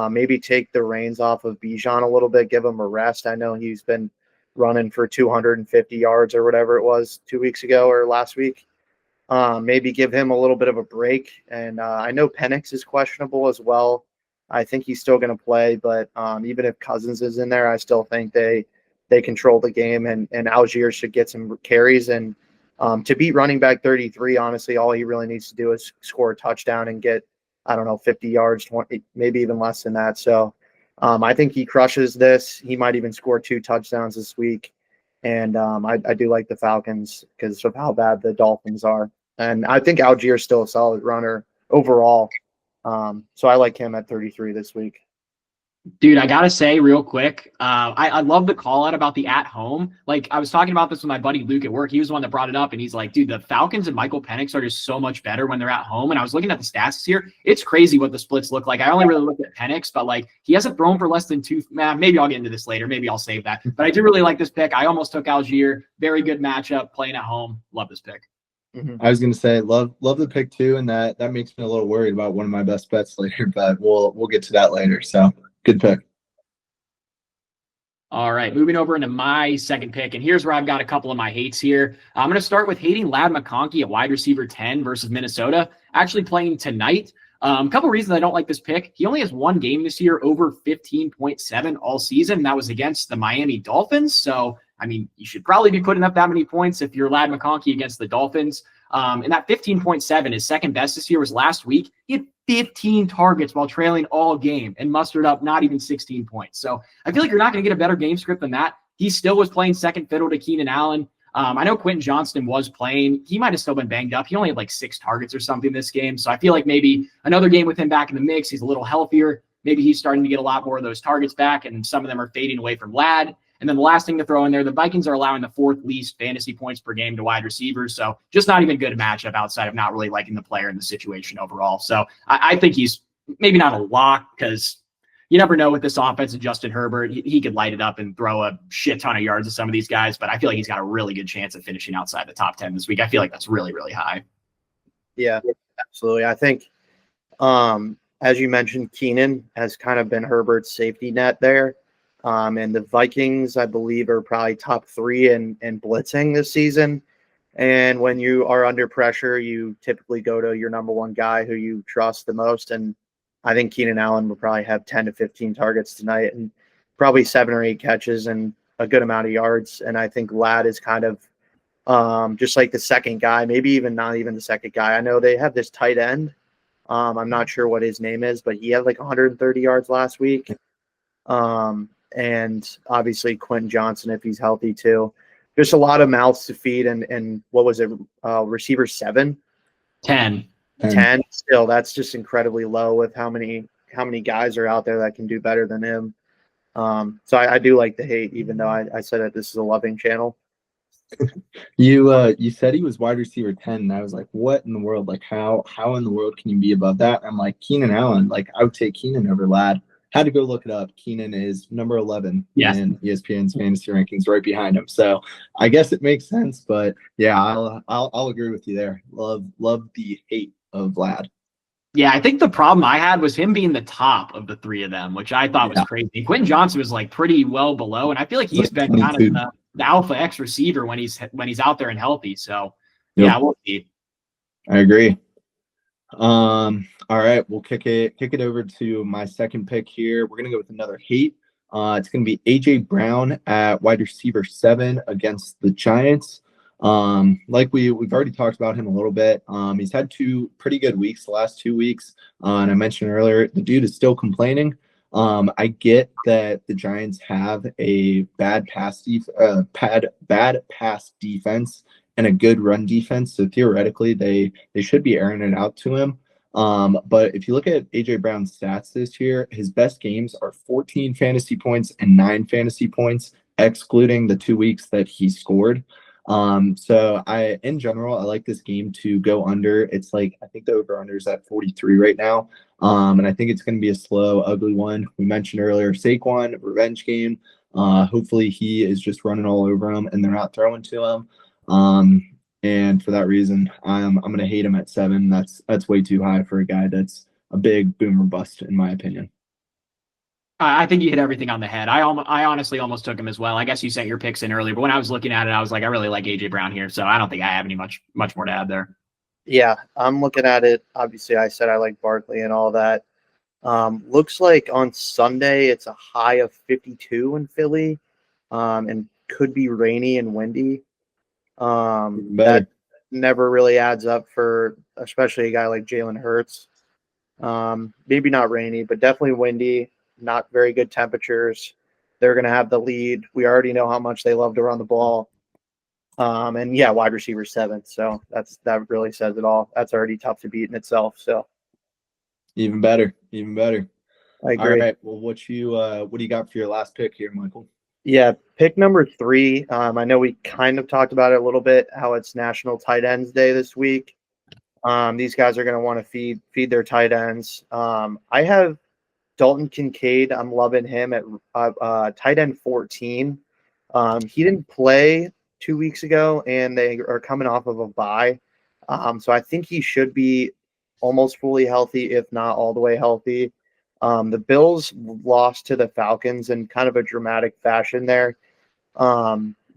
Maybe take the reins off of Bijan a little bit, give him a rest. I know he's been running for 250 yards or whatever it was 2 weeks ago or last week. Maybe give him a little bit of a break. And I know Penix is questionable as well. I think he's still going to play, but even if Cousins is in there, I still think they control the game, and Algier should get some carries. And to beat running back 33, honestly, all he really needs to do is score a touchdown and get, I don't know, 50 yards, 20, maybe even less than that. So I think he crushes this. He might even score 2 touchdowns this week. And I do like the Falcons because of how bad the Dolphins are. And I think Algier is still a solid runner overall. So I like him at 33 this week. Dude, I gotta say real quick, I love the call out about the at home. Like, I was talking about this with my buddy Luke at work. He was the one that brought it up, and he's like, dude, the Falcons and Michael Penix are just so much better when they're at home. And I was looking at the stats this year. It's crazy what the splits look like. I only really looked at Penix, but like, he hasn't thrown for less than 2. Maybe I'll get into this later. Maybe I'll save that. But I do really like this pick. I almost took Algier. Very good matchup, playing at home. Love this pick. I was gonna say love the pick too, and that makes me a little worried about one of my best bets later, but we'll get to that later. So good pick. All right, moving over into my second pick, and here's where I've got a couple of my hates here. I'm going to start with hating Ladd McConkey at wide receiver 10 versus Minnesota, actually playing tonight. A couple reasons I don't like this pick. He only has one game this year over 15.7 all season, and that was against the Miami Dolphins. So, I mean, you should probably be putting up that many points if you're Ladd McConkey against the Dolphins. And that 15.7, his second best this year was last week. He had 15 targets while trailing all game and mustered up not even 16 points. So I feel like you're not going to get a better game script than that. He still was playing second fiddle to Keenan Allen. I know Quentin Johnston was playing. He might have still been banged up. He only had like 6 targets or something this game. So I feel like maybe another game with him back in the mix. He's a little healthier. Maybe he's starting to get a lot more of those targets back, and some of them are fading away from Ladd. And then the last thing to throw in there, the Vikings are allowing the 4th least fantasy points per game to wide receivers. So just not even good matchup outside of not really liking the player in the situation overall. So I think he's maybe not a lock, because you never know with this offense and Justin Herbert. He could light it up and throw a shit ton of yards to some of these guys, but I feel like he's got a really good chance of finishing outside the top 10 this week. I feel like that's really, really high. Yeah, absolutely. I think, as you mentioned, Keenan has kind of been Herbert's safety net there. And the Vikings, I believe, are probably top 3 in blitzing this season. And when you are under pressure, you typically go to your number one guy who you trust the most. And I think Keenan Allen will probably have 10 to 15 targets tonight and probably 7 or 8 catches and a good amount of yards. And I think Ladd is kind of just like the second guy, maybe even not even the second guy. I know they have this tight end. I'm not sure what his name is, but he had like 130 yards last week. And obviously Quentin Johnston, if he's healthy too. Just a lot of mouths to feed. And what was it? Receiver 7? 10. 10. Still, that's just incredibly low with how many guys are out there that can do better than him. So I do like the hate, even though I said that this is a loving channel. You said he was wide receiver 10, and I was like, what in the world? Like, how in the world can you be above that? I'm like, Keenan Allen, like, I would take Keenan over Ladd. Had to go look it up. Keenan is number 11 in ESPN's fantasy rankings, right behind him. So I guess it makes sense, but yeah, I'll agree with you there. Love the hate of Ladd. Yeah, I think the problem I had was him being the top of the 3 of them, which I thought was crazy. Quentin Johnston was like pretty well below, and I feel like he's been kind of the alpha X receiver when he's out there and healthy. So yeah, we'll see. I agree. All right, we'll kick it over to my second pick here. We're gonna go with another hate. It's gonna be AJ Brown at wide receiver 7 against the Giants. Like we've already talked about him a little bit. He's had 2 pretty good weeks the last 2 weeks. And I mentioned earlier, the dude is still complaining. I get that the Giants have a bad pass defense and a good run defense. So theoretically, they should be airing it out to him. But if you look at AJ Brown's stats this year, his best games are 14 fantasy points and 9 fantasy points, excluding the 2 weeks that he scored. So in general, I like this game to go under. It's like, I think the over under is at 43 right now. And I think it's going to be a slow, ugly one. We mentioned earlier, Saquon, revenge game. Hopefully he is just running all over him and they're not throwing to him. And for that reason, I'm going to hate him at 7. That's way too high for a guy that's a big boomer bust, in my opinion. I think you hit everything on the head. I honestly almost took him as well. I guess you sent your picks in earlier, but when I was looking at it, I was like, I really like AJ Brown here, so I don't think I have any much more to add there. Yeah, I'm looking at it. Obviously, I said I like Barkley and all that. Looks like on Sunday it's a high of 52 in Philly, and could be rainy and windy. That never really adds up for especially a guy like Jalen Hurts. Maybe not rainy, but definitely windy. Not very good temperatures. They're going to have the lead. We already know how much they love to run the ball. And yeah, wide receiver 7. So that really says it all. That's already tough to beat in itself. So even better. I agree. All right. Well, what do you got for your last pick here, Michael? Yeah, pick number 3. I know we kind of talked about it a little bit, how it's National Tight Ends Day this week. These guys are going to want to feed their tight ends. I have Dalton Kincaid. I'm loving him at tight end 14. He didn't play 2 weeks ago, and they are coming off of a bye. So I think he should be almost fully healthy, if not all the way healthy. The Bills lost to the Falcons in kind of a dramatic fashion there,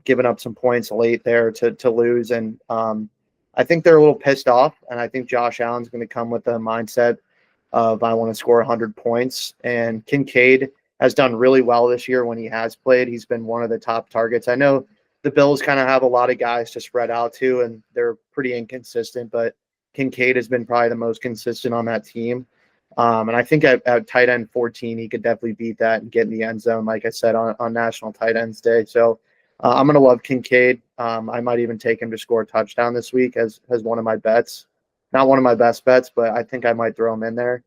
giving up some points late there to lose. And I think they're a little pissed off, and I think Josh Allen's going to come with the mindset of I want to score 100 points. And Kincaid has done really well this year when he has played. He's been one of the top targets. I know the Bills kind of have a lot of guys to spread out to, and they're pretty inconsistent, but Kincaid has been probably the most consistent on that team. And I think at tight end 14, he could definitely beat that and get in the end zone, like I said, on National Tight Ends Day. So I'm going to love Kincaid. I might even take him to score a touchdown this week as one of my bets. Not one of my best bets, but I think I might throw him in there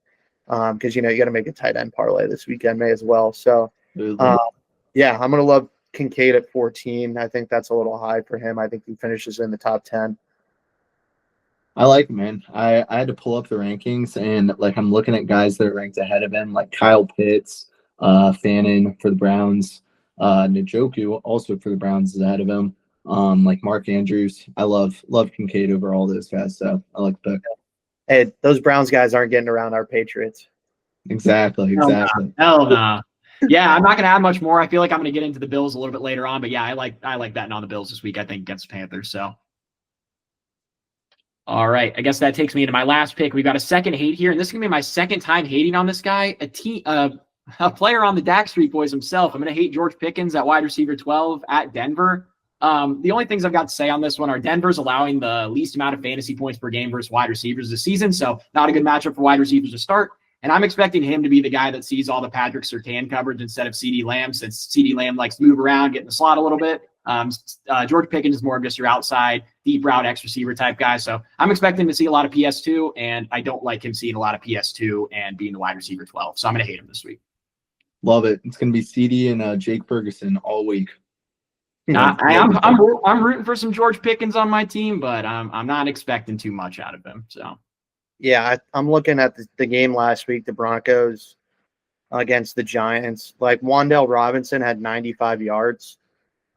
because, you got to make a tight end parlay this weekend, may as well. So, yeah, I'm going to love Kincaid at 14. I think that's a little high for him. I think he finishes in the top 10. I like him, man. I had to pull up the rankings, and I'm looking at guys that are ranked ahead of him, like Kyle Pitts, Fannin for the Browns, Njoku also for the Browns is ahead of him. Like Mark Andrews. I love Kincaid over all those guys, so I like the pick. Hey, those Browns guys aren't getting around our Patriots. Exactly. Hell no. Yeah, I'm not going to add much more. I feel like I'm going to get into the Bills a little bit later on, but yeah, I like betting on the Bills this week. I think against the Panthers. So, all right, I guess that takes me into my last pick. We've got a second hate here, and this is going to be my second time hating on this guy. A player on the Dak Street Boys himself. I'm going to hate George Pickens at wide receiver 12 at Denver. The only things I've got to say on this one are Denver's allowing the least amount of fantasy points per game versus wide receivers this season, so not a good matchup for wide receivers to start. And I'm expecting him to be the guy that sees all the Patrick Surtain coverage instead of CeeDee Lamb, since CeeDee Lamb likes to move around, get in the slot a little bit. George Pickens is more of just your outside, deep route X receiver type guy. So I'm expecting to see a lot of PS2, and I don't like him seeing a lot of PS2 and being the wide receiver 12. So I'm going to hate him this week. Love it. It's going to be CD and Jake Ferguson all week. I'm rooting for some George Pickens on my team, but I'm not expecting too much out of him. So, yeah, I'm looking at the game last week, the Broncos against the Giants. Like Wan'Dale Robinson had 95 yards,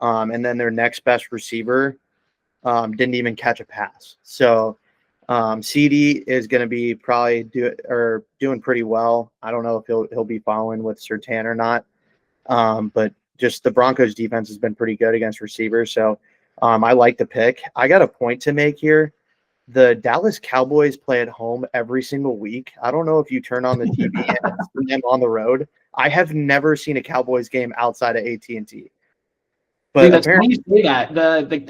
and then their next best receiver didn't even catch a pass. So CD is going to be probably doing pretty well. I don't know if he'll be following with Surtain or not, but just the Broncos defense has been pretty good against receivers. So I like the pick. I got a point to make here. The Dallas Cowboys play at home every single week. I don't know if you turn on the TV and see them on the road. I have never seen a Cowboys game outside of AT&T. But dude, that's funny you say that.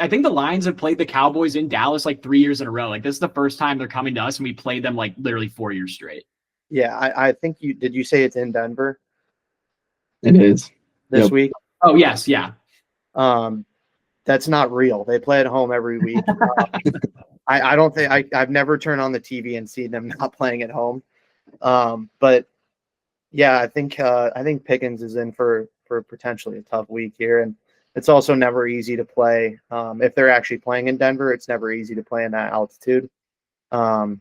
I think the Lions have played the Cowboys in Dallas like 3 years in a row. Like this is the first time they're coming to us, and we played them like literally 4 years straight. Yeah, I think did you say it's in Denver? It is this week. Oh yes, yeah. That's not real. They play at home every week. I don't think I've never turned on the TV and seen them not playing at home. But yeah, I think Pickens is in for potentially a tough week here, and it's also never easy to play. If they're actually playing in Denver, it's never easy to play in that altitude. So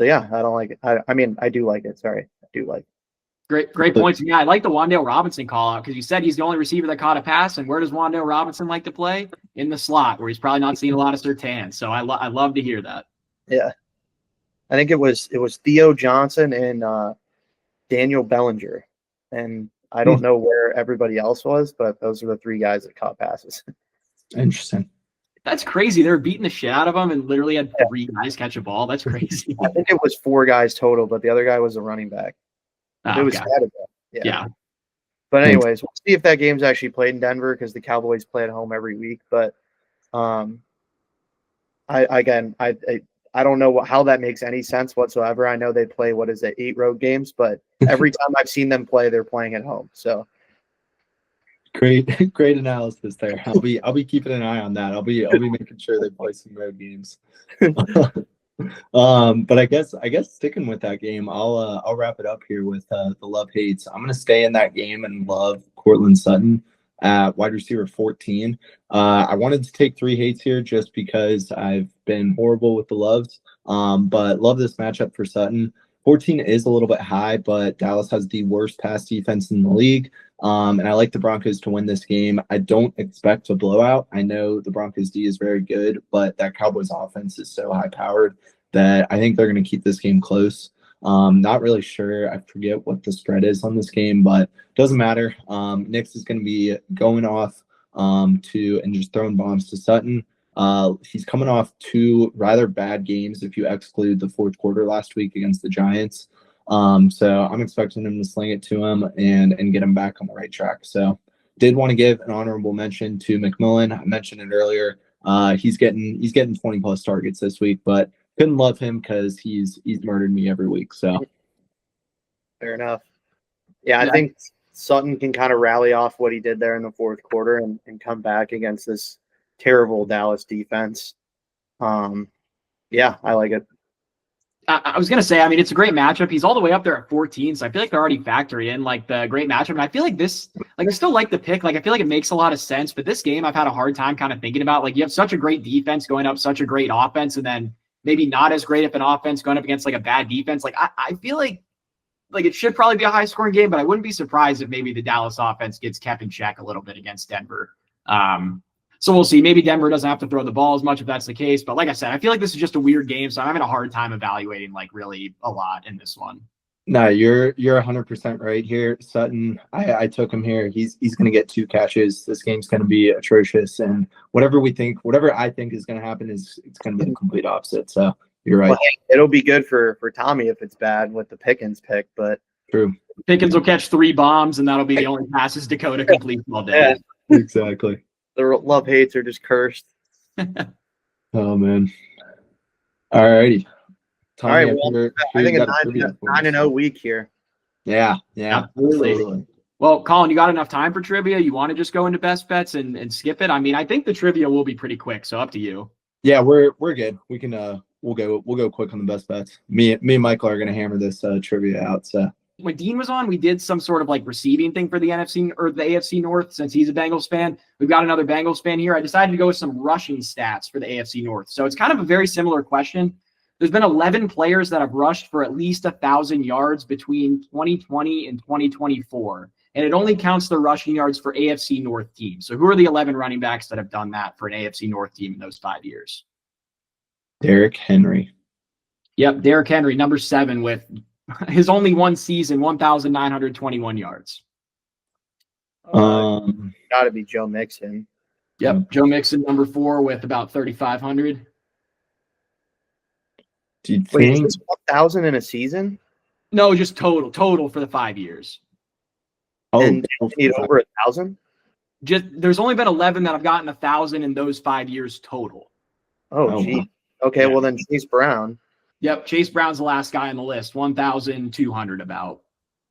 yeah, I don't like it. I mean, I do like it. Sorry, I do like it. Great points. Yeah, I like the Wan'Dale Robinson call out because you said he's the only receiver that caught a pass. And where does Wan'Dale Robinson like to play? In the slot, where he's probably not seeing a lot of Surtain. So I love to hear that. Yeah, I think it was Theo Johnson and Daniel Bellinger, and I don't know where everybody else was, but those are the three guys that caught passes. Interesting. That's crazy. They were beating the shit out of him and literally had 3 guys catch a ball. That's crazy. I think it was 4 guys total, but the other guy was a running back. Oh, It was okay. Saturday. Yeah. But anyways, we'll see if that game's actually played in Denver because the Cowboys play at home every week. But I don't know how that makes any sense whatsoever. I know they play 8 road games, but every time I've seen them play, they're playing at home. So Great analysis there. I'll be keeping an eye on that. I'll be making sure they play some road games. But I guess sticking with that game, I'll wrap it up here with the love hates. I'm gonna stay in that game and love Cortland Sutton at wide receiver 14. I wanted to take 3 hates here just because I've been horrible with the loves. But love this matchup for Sutton. 14 is a little bit high, but Dallas has the worst pass defense in the league. And I like the Broncos to win this game. I don't expect a blowout. I know the Broncos D is very good, but that Cowboys offense is so high powered that I think they're going to keep this game close. Not really sure. I forget what the spread is on this game, but doesn't matter. Nix is going to be going off and just throwing bombs to Sutton. He's coming off 2 rather bad games if you exclude the fourth quarter last week against the Giants. So I'm expecting him to sling it to him and get him back on the right track. So did want to give an honorable mention to McMillan. I mentioned it earlier. He's getting 20 plus targets this week, but couldn't love him because he's murdered me every week. So fair enough. Yeah, I think Sutton can kind of rally off what he did there in the fourth quarter and come back against this terrible Dallas defense. Yeah, I like it. I was going to say, I mean, it's a great matchup. He's all the way up there at 14, so I feel like they're already factoring in, like, the great matchup. And I feel like this, like, I still like the pick. Like, I feel like it makes a lot of sense. But this game, I've had a hard time kind of thinking about. Like, you have such a great defense going up, such a great offense, and then maybe not as great of an offense going up against, like, a bad defense. Like, I feel like it should probably be a high-scoring game, but I wouldn't be surprised if maybe the Dallas offense gets kept in check a little bit against Denver. So we'll see. Maybe Denver doesn't have to throw the ball as much if that's the case. But like I said, I feel like this is just a weird game, so I'm having a hard time evaluating like really a lot in this one. No, you're 100% right here, Sutton. I took him here. He's going to get 2 catches. This game's going to be atrocious, and whatever I think is going to happen it's going to be the complete opposite. So you're right. Well, hey, it'll be good for Tommy if it's bad with the Pickens pick, but True. Pickens will catch 3 bombs, and that'll be the only passes Dakota completes all day. Yeah. Exactly. The love hates are just cursed. Oh man. All righty. All right, well, I think a 9-0 week here. Yeah, absolutely. Well, Colin, you got enough time for trivia? You want to just go into best bets and skip it? I mean, I think the trivia will be pretty quick, so up to you. Yeah, we're good. We can we'll go quick on the best bets. Me and Michael are gonna hammer this trivia out. So when Dean was on, we did some sort of like receiving thing for the NFC or the AFC North since he's a Bengals fan. We've got another Bengals fan here. I decided to go with some rushing stats for the AFC North. So it's kind of a very similar question. There's been 11 players that have rushed for at least 1,000 yards between 2020 and 2024. And it only counts the rushing yards for AFC North teams. So who are the 11 running backs that have done that for an AFC North team in those 5 years? Derrick Henry. Yep, Derrick Henry, number 7 with his only one season, 1,921 yards. Got to be Joe Mixon. Yep, Joe Mixon, number 4 with about 3,500. Do you Wait, think is this 1,000 in a season? No, just total for the 5 years. And need over 1,000? Just there's only been 11 that have gotten 1,000 in those 5 years total. Oh, gee. Wow. Okay, yeah. Well then Chase Brown. Yep, Chase Brown's the last guy on the list, 1,200 about.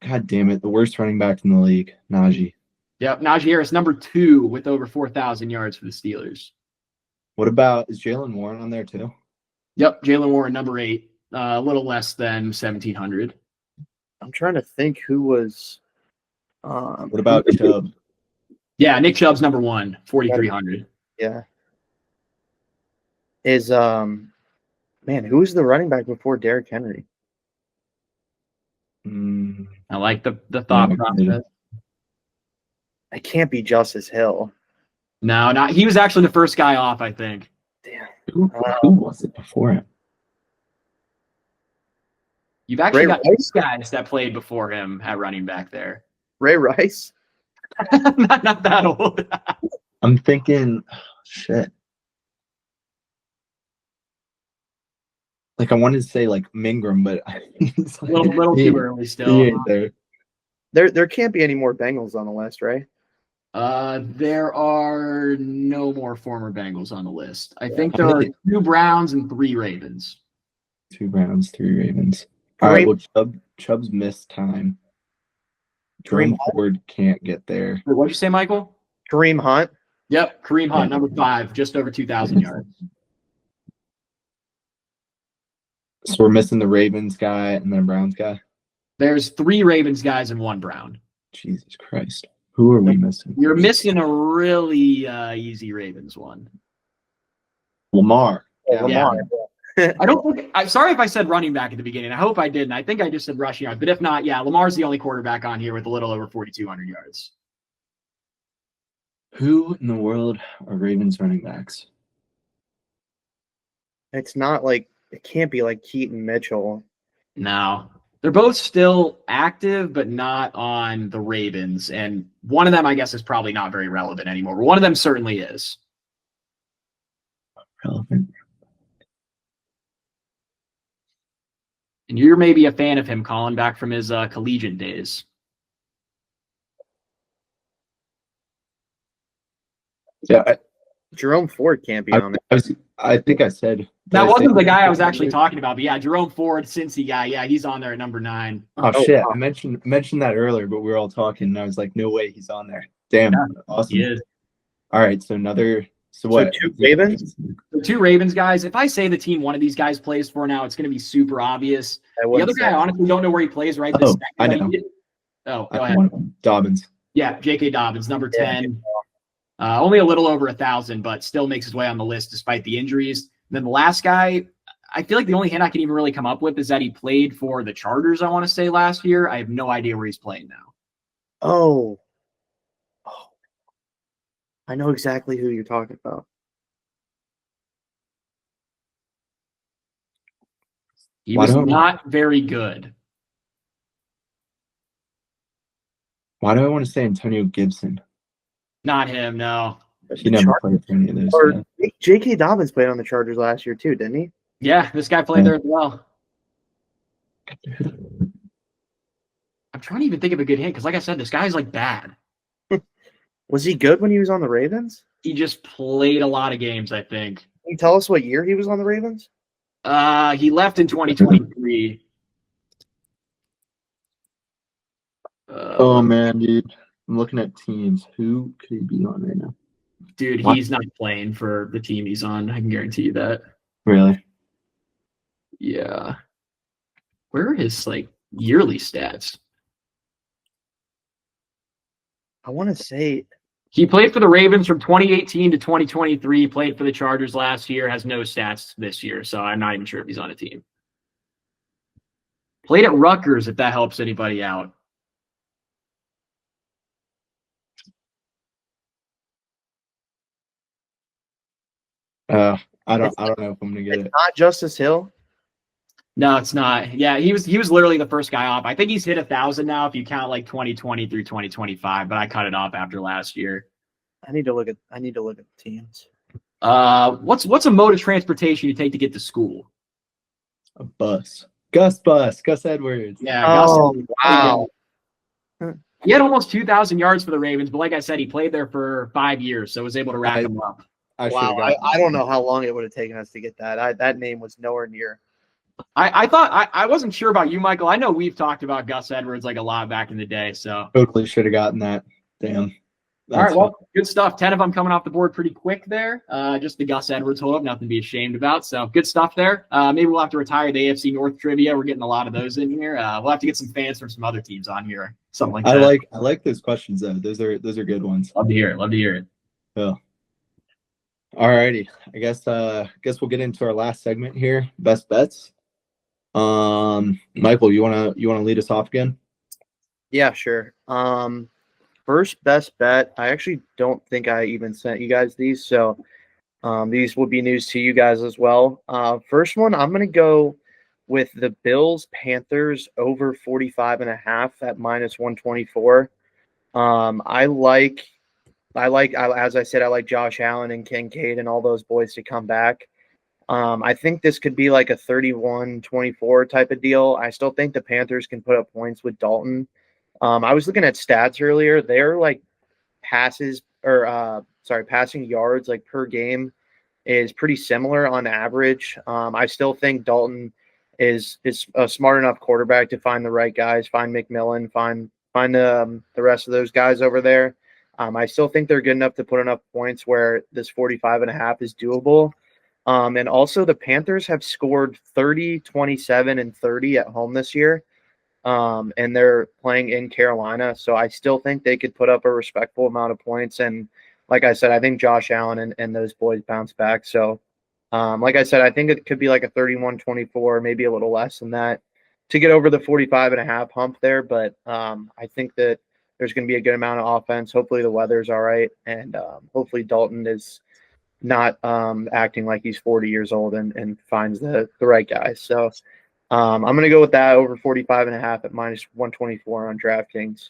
God damn it, the worst running back in the league, Najee. Yep, Najee Harris, number 2 with over 4,000 yards for the Steelers. What about, is Jaylen Warren on there too? Yep, Jaylen Warren, number 8, a little less than 1,700. I'm trying to think who was. What about Chubb? Yeah, Nick Chubb's number 1, 4,300. Yeah. Is man, who was the running back before Derrick Henry? I like the thought process. It can't be Justice Hill. No, not he was actually the first guy off, I think. Damn. Who was it before him? You've actually got 2 guys that played before him at running back there. Ray Rice. Not that old. I'm thinking, shit. Like I wanted to say like Mingram, but it's A little he- too early he still. ain't there. There can't be any more Bengals on the list, right? There are no more former Bengals on the list. I think How there are many? 2 Browns and 3 Ravens. 2 Browns, 3 Ravens. All right. Kareem- Well, Chubb's missed time. Kareem Jerome Ford can't get there. Wait, what'd you say, Michael? Kareem Hunt. Yep, Kareem Hunt, Yeah. number 5, just over 2,000 yards. So we're missing the Ravens guy and then Browns guy. There's 3 Ravens guys and 1 Brown. Jesus Christ. Who are we missing? You're missing a really easy Ravens one. Lamar. Lamar. I don't think. I'm sorry if I said running back at the beginning. I hope I didn't. I think I just said rushing yards. But if not, yeah, Lamar's the only quarterback on here with a little over 4,200 yards. Who in the world are Ravens running backs? It's not like it can't be like Keaton Mitchell. No, they're both still active, but not on the Ravens. And one of them, I guess, is probably not very relevant anymore. But one of them certainly is. Relevant. And you're maybe a fan of him, Colin, back from his collegiate days. Yeah, Jerome Ford can't be on it. I think I said That wasn't the guy I was actually talking about. But yeah, Jerome Ford, Cincy guy. Yeah, he's on there at number 9. Oh Oh, shit! wow. I mentioned that earlier, but we were all talking, and I was like, "No way, he's on there." Damn, Yeah, awesome. He is. All right, so another. So what? 2 Ravens? The 2 Ravens guys. If I say the team one of these guys plays for now, it's going to be super obvious. I The wouldn't other guy, I say. honestly don't know where he plays right this Oh, second. I but know. he did- Oh, go ahead. One of them, Dobbins. Yeah, J.K. Dobbins, number Yeah. 10. Only a little over 1,000, but still makes his way on the list despite the injuries. And then the last guy, I feel like the only hint I can even really come up with is that he played for the Chargers, I want to say, last year. I have no idea where he's playing now. Oh. I know exactly who you're talking about. He Why was don't- not very good. Why do I want to say Antonio Gibson? Not him, no. He never played for any of those. Or guys. J.K. Dobbins played on the Chargers last year too, didn't he? Yeah, this guy played there as well. I'm trying to even think of a good hint because, like I said, this guy's like bad. Was he good when he was on the Ravens? He just played a lot of games, I think. Can you tell us what year he was on the Ravens? He left in 2023. Oh man, dude, I'm looking at teams. Who could he be on right now? Dude, What? he's not playing for the team he's on. I can guarantee you that. Really? Yeah. Where are his like yearly stats? I want to say He played for the Ravens from 2018 to 2023, played for the Chargers last year, has no stats this year, so I'm not even sure if he's on a team. Played at Rutgers, if that helps anybody out. I don't know if I'm gonna get it's it. not Justice Hill. No, it's not. Yeah, he was literally the first guy off. I think he's hit 1,000 now if you count like 2020 through 2025, but I cut it off after last year. I need to look at the teams. What's a mode of transportation you take to get to school? A bus. Gus Edwards. Yeah, Oh, Gus. wow. He had almost 2,000 yards for the Ravens, but like I said, he played there for 5 years, so was able to rack them up. I Wow, should've got I don't know how long it would have taken us to get that. That name was nowhere near. I thought I wasn't sure about you, Michael. I know we've talked about Gus Edwards like a lot back in the day. So totally should have gotten that. Damn. all right, well, good stuff. 10 of them coming off the board pretty quick there. Just the Gus Edwards hold up, nothing to be ashamed about. So good stuff there. Maybe we'll have to retire the AFC North trivia. We're getting a lot of those in here. We'll have to get some fans from some other teams on here, something like that. I like those questions though. Those are good ones. Love to hear it. Love to hear it. Yeah. Alrighty. I guess we'll get into our last segment here. Best bets. Michael, you wanna lead us off again? Yeah, sure. First best bet. I actually don't think I even sent you guys these, so these will be news to you guys as well. First one, I'm gonna go with the Bills Panthers over 45.5 at -124. As I said, I like Josh Allen and Kincaid and all those boys to come back. I think this could be like a 31-24 type of deal. I still think the Panthers can put up points with Dalton. I was looking at stats earlier. They're like passing yards like per game is pretty similar on average. I still think Dalton is a smart enough quarterback to find the right guys, find McMillan, find the rest of those guys over there. I still think they're good enough to put enough points where this 45.5 is doable. And also the Panthers have scored 30, 27, and 30 at home this year. And they're playing in Carolina. So I still think they could put up a respectful amount of points. And like I said, I think Josh Allen and those boys bounce back. So like I said, I think it could be like a 31-24, maybe a little less than that to get over the 45.5 hump there. But I think that there's going to be a good amount of offense. Hopefully the weather's all right. And hopefully Dalton is not acting like he's 40 years old and finds the right guys. So I'm going to go with that over 45.5 at -124 on DraftKings.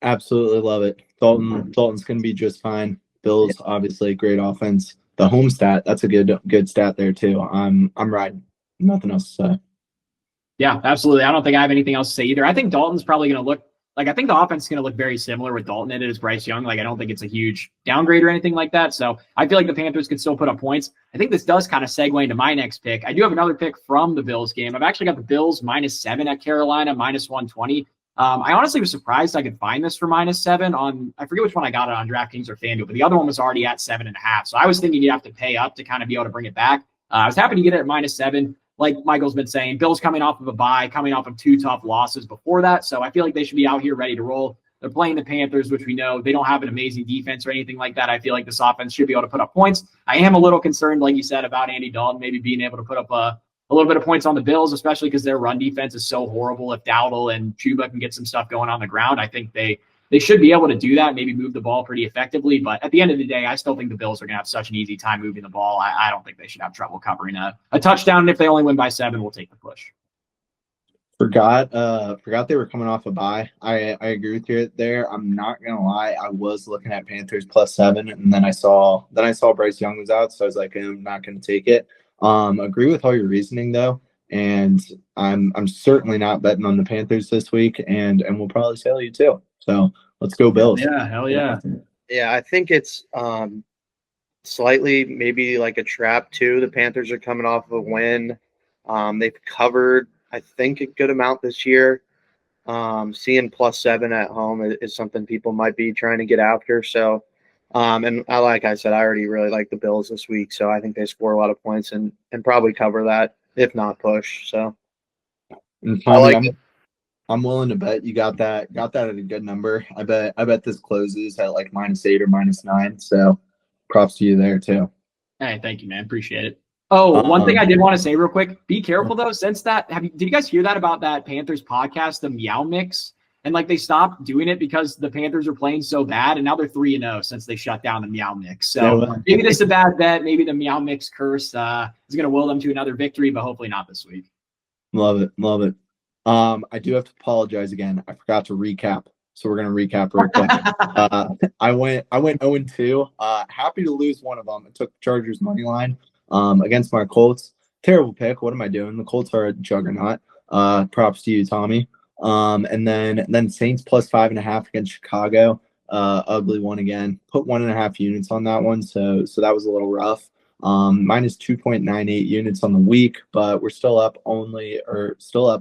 Absolutely love it. Dalton's going to be just fine. Bills, obviously, great offense. The home stat, that's a good stat there too. I'm riding. Nothing else to say. Yeah, absolutely. I don't think I have anything else to say either. I think Dalton's probably going to look like, I think the offense is going to look very similar with Dalton in it as Bryce Young. Like, I don't think it's a huge downgrade or anything like that. So I feel like the Panthers can still put up points. I think this does kind of segue into my next pick. I do have another pick from the Bills game. I've actually got the Bills -7 at Carolina, -120. I honestly was surprised I could find this for -7 on, I forget which one I got it on DraftKings or FanDuel, but the other one was already at 7.5. So I was thinking you'd have to pay up to kind of be able to bring it back. I was happy to get it at -7. Like Michael's been saying, Bills coming off of a bye, coming off of 2 tough losses before that. So I feel like they should be out here ready to roll. They're playing the Panthers, which we know they don't have an amazing defense or anything like that. I feel like this offense should be able to put up points. I am a little concerned, like you said, about Andy Dalton maybe being able to put up a little bit of points on the Bills, especially because their run defense is so horrible. If Dowdle and Chuba can get some stuff going on the ground, I think they should be able to do that, maybe move the ball pretty effectively. But at the end of the day, I still think the Bills are going to have such an easy time moving the ball. I don't think they should have trouble covering a touchdown. And if they only win by 7, we'll take the push. Forgot they were coming off a bye. I agree with you there. I'm not gonna lie, I was looking at Panthers +7, and then I saw Bryce Young was out, so I was like, I'm not gonna take it. Agree with all your reasoning though, and I'm certainly not betting on the Panthers this week, and we'll probably sell you too. So let's go Bills. Yeah, hell yeah. Yeah, I think it's slightly maybe like a trap too. The Panthers are coming off of a win. They've covered, I think, a good amount this year. Seeing +7 at home is something people might be trying to get after. So, and like I said, I already really like the Bills this week. So I think they score a lot of points and probably cover that, if not push. So And I like it. I'm willing to bet you got that at a good number. I bet this closes at like -8 or -9. So props to you there too. Hey, thank you, man. Appreciate it. Oh, one thing I did want to say real quick. Be careful though, since that did you guys hear that about that Panthers podcast, the Meow Mix? And like they stopped doing it because the Panthers are playing so bad, and now they're 3-0 since they shut down the Meow Mix. So maybe this is a bad bet. Maybe the Meow Mix curse is going to will them to another victory, but hopefully not this week. Love it. I do have to apologize again. I forgot to recap, so we're gonna recap real quick. I went 0-2. Happy to lose one of them. I took the Chargers money line against my Colts. Terrible pick. What am I doing? The Colts are a juggernaut. Props to you, Tommy. And then Saints +5.5 against Chicago. Ugly one again. Put 1.5 units on that one, so that was a little rough. Minus 2.98 units on the week, but we're still up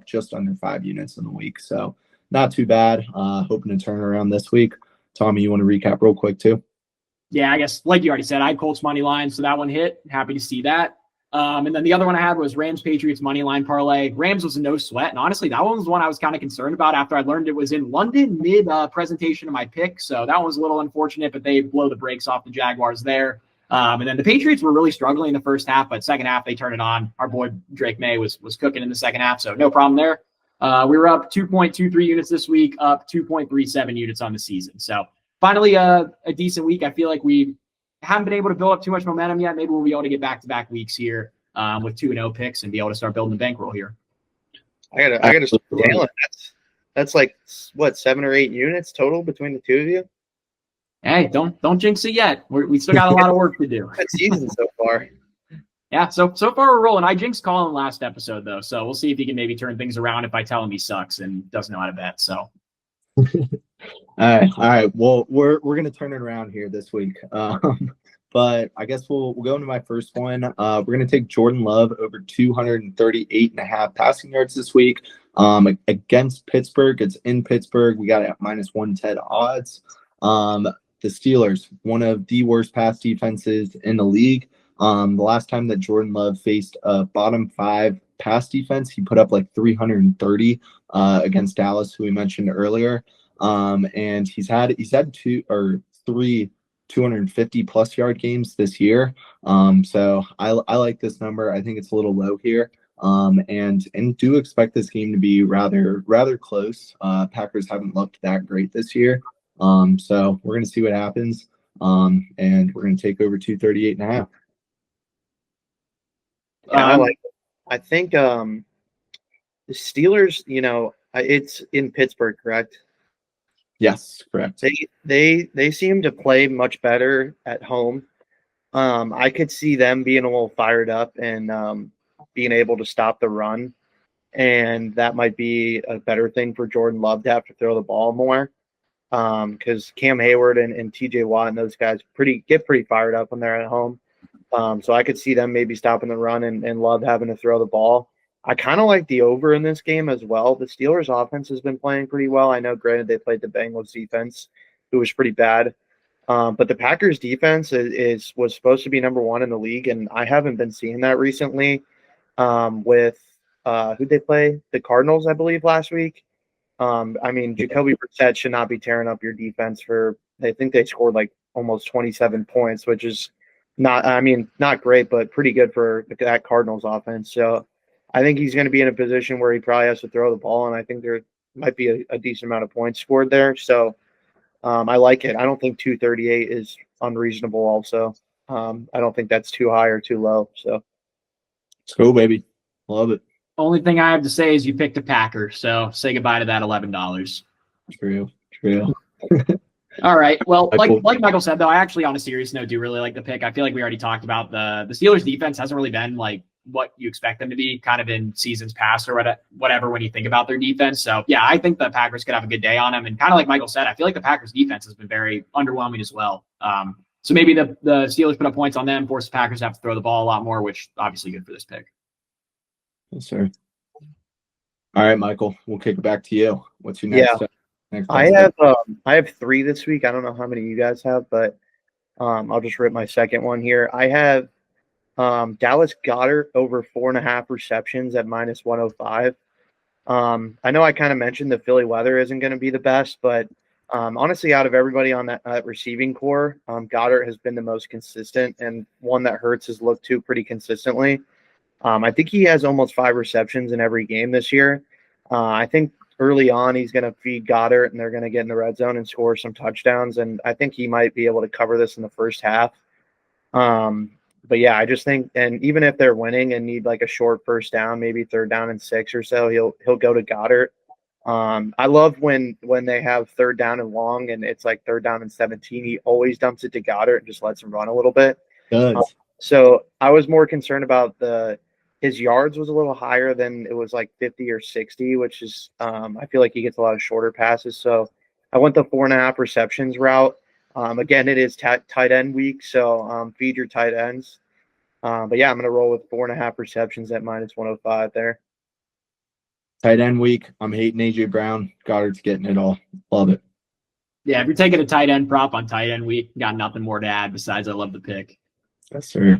just under 5 units in the week. So not too bad. Hoping to turn around this week. Tommy, you want to recap real quick too? Yeah, I guess like you already said, I had Colts money line, so that one hit. Happy to see that. And then the other one I had was Rams Patriots money line parlay. Rams was a no sweat, and honestly, that one was one I was kind of concerned about after I learned it was in London mid presentation of my pick. So that was a little unfortunate, but they blow the brakes off the Jaguars there. And then the Patriots were really struggling in the first half, but second half they turned it on. Our boy Drake May was cooking in the second half, so no problem there. We were up 2.23 units this week, up 2.37 units on the season. So finally a decent week. I feel like we haven't been able to build up too much momentum yet. Maybe we'll be able to get back-to-back weeks here with 2-0 picks and be able to start building the bankroll here. I gotta start nailing that. That's like what, 7 or 8 units total between the two of you? Hey, don't jinx it yet. We still got a lot of work to do. That season so far. Yeah, so far we're rolling. I jinxed Colin last episode though, so we'll see if he can maybe turn things around if I tell him he sucks and doesn't know how to bet. So All right. Well, we're gonna turn it around here this week. But I guess we'll go into my first one. We're gonna take Jordan Love over 238.5 passing yards this week. Against Pittsburgh. It's in Pittsburgh. We got it at -110 odds. The Steelers, one of the worst pass defenses in the league. The last time that Jordan Love faced a bottom 5 pass defense, he put up like 330 against Dallas, who we mentioned earlier. And he's had 2 or 3 250 plus yard games this year. So I like this number. I think it's a little low here. And do expect this game to be rather close. Packers haven't looked that great this year. So we're going to see what happens. And we're going to take over 238.5. Yeah, I think the Steelers, it's in Pittsburgh, correct? Yes, correct. They seem to play much better at home. I could see them being a little fired up and being able to stop the run, and that might be a better thing for Jordan Love to have to throw the ball more. Because Cam Hayward and TJ Watt and those guys get pretty fired up when they're at home. So I could see them maybe stopping the run and Love having to throw the ball. I kind of like the over in this game as well. The Steelers offense has been playing pretty well. I know, granted, they played the Bengals defense, who was pretty bad. But the Packers defense was supposed to be number 1 in the league, and I haven't been seeing that recently. With who'd they play? The Cardinals, I believe, last week. Jacoby Brissett should not be tearing up your defense I think they scored like almost 27 points, which is not great, but pretty good for that Cardinals offense. So I think he's going to be in a position where he probably has to throw the ball, and I think there might be a decent amount of points scored there. So I like it. I don't think 238 is unreasonable also. I don't think that's too high or too low. So let's go, baby. Love it. only thing I have to say is you picked a Packer, so say goodbye to that $11. True. All right. Well, Michael. like Michael said, though, I actually, on a serious note, do really like the pick. I feel like we already talked about the Steelers' defense hasn't really been like what you expect them to be kind of in seasons past or whatever when you think about their defense. So, yeah, I think the Packers could have a good day on them. And kind of like Michael said, I feel like the Packers' defense has been very underwhelming as well. So maybe the Steelers put up points on them, force the Packers to have to throw the ball a lot more, which obviously good for this pick. Yes, sir. All right, Michael, we'll kick it back to you. What's your next? Yeah. Next I have 3 this week. I don't know how many you guys have, but I'll just rip my second one here. I have Dallas Goedert over 4.5 receptions at -105. I know I kind of mentioned the Philly weather isn't going to be the best, but honestly, out of everybody on that receiving core, Goddard has been the most consistent and one that Hurts has looked to pretty consistently. I think he has almost 5 receptions in every game this year. I think early on he's going to feed Goddard and they're going to get in the red zone and score some touchdowns, and I think he might be able to cover this in the first half. But yeah, I just think, and even if they're winning and need like a short first down, maybe 3rd down and 6 or so, he'll go to Goddard. I love when they have 3rd down and long and it's like 3rd down and 17. He always dumps it to Goddard and just lets him run a little bit. So I was more concerned about his yards was a little higher than it was like 50 or 60, which is I feel like he gets a lot of shorter passes. So I went the 4.5 receptions route. Again, it is tight end week, so feed your tight ends. But yeah, I'm going to roll with 4.5 receptions at -105 there. Tight end week. I'm hating AJ Brown. Goddard's getting it all. Love it. Yeah, if you're taking a tight end prop on tight end week, got nothing more to add besides I love the pick. Yes, sir.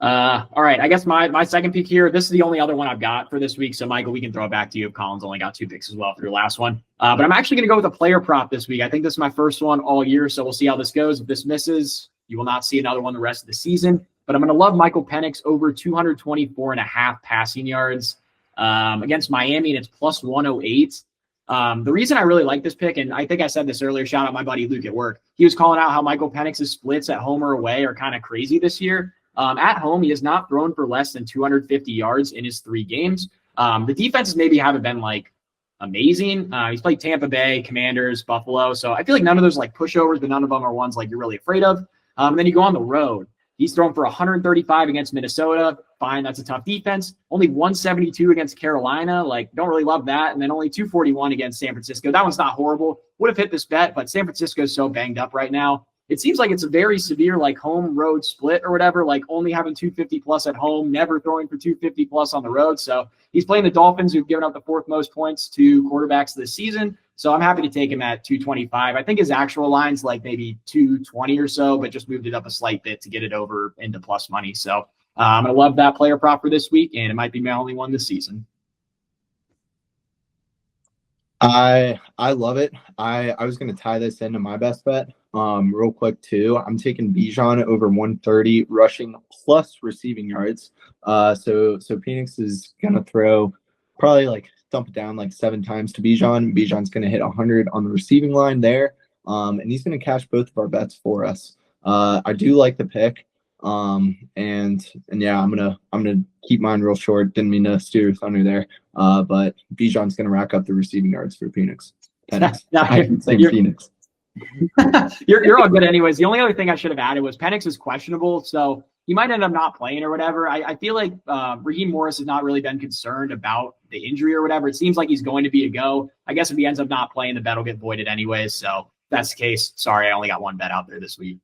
All right, I guess my second pick here, this is the only other one I've got for this week. So, Michael, we can throw it back to you if Colin's only got 2 picks as well for your last one. But I'm actually going to go with a player prop this week. I think this is my first one all year, so we'll see how this goes. If this misses, you will not see another one the rest of the season. But I'm going to love Michael Penix over 224.5 passing yards against Miami, and it's +108. The reason I really like this pick, and I think I said this earlier, shout out my buddy Luke at work. He was calling out how Michael Penix's splits at home or away are kind of crazy this year. At home, he has not thrown for less than 250 yards in his 3 games. The defenses maybe haven't been like amazing. He's played Tampa Bay, Commanders, Buffalo. So I feel like none of those like pushovers, but none of them are ones like you're really afraid of. And then you go on the road. He's thrown for 135 against Minnesota. Fine, that's a tough defense. Only 172 against Carolina. Like, don't really love that. And then only 241 against San Francisco. That one's not horrible. Would have hit this bet, but San Francisco's so banged up right now. It seems like it's a very severe like home road split or whatever, like only having 250 plus at home, never throwing for 250 plus on the road. So he's playing the Dolphins, who've given up the fourth most points to quarterbacks this season. So I'm happy to take him at 225. I think his actual line's like maybe 220 or so, but just moved it up a slight bit to get it over into plus money. So I'm going to love that player prop for this week, and it might be my only one this season. I love it. I was going to tie this into my best bet real quick too. I'm taking Bijan over 130 rushing plus receiving yards. So Phoenix is going to throw probably like dump it down like 7 times to Bijan. Bijan's going to hit 100 on the receiving line there. And he's going to cash both of our bets for us. I do like the pick. And yeah, I'm gonna keep mine real short. Didn't mean to steer your thunder there. But Bijan's gonna rack up the receiving yards for Phoenix. Penix. Phoenix. You're all good anyways. The only other thing I should have added was Penix is questionable, so he might end up not playing or whatever. I feel like Raheem Morris has not really been concerned about the injury or whatever. It seems like he's going to be a go. I guess if he ends up not playing, the bet will get voided anyways. So if that's the case. Sorry, I only got one bet out there this week.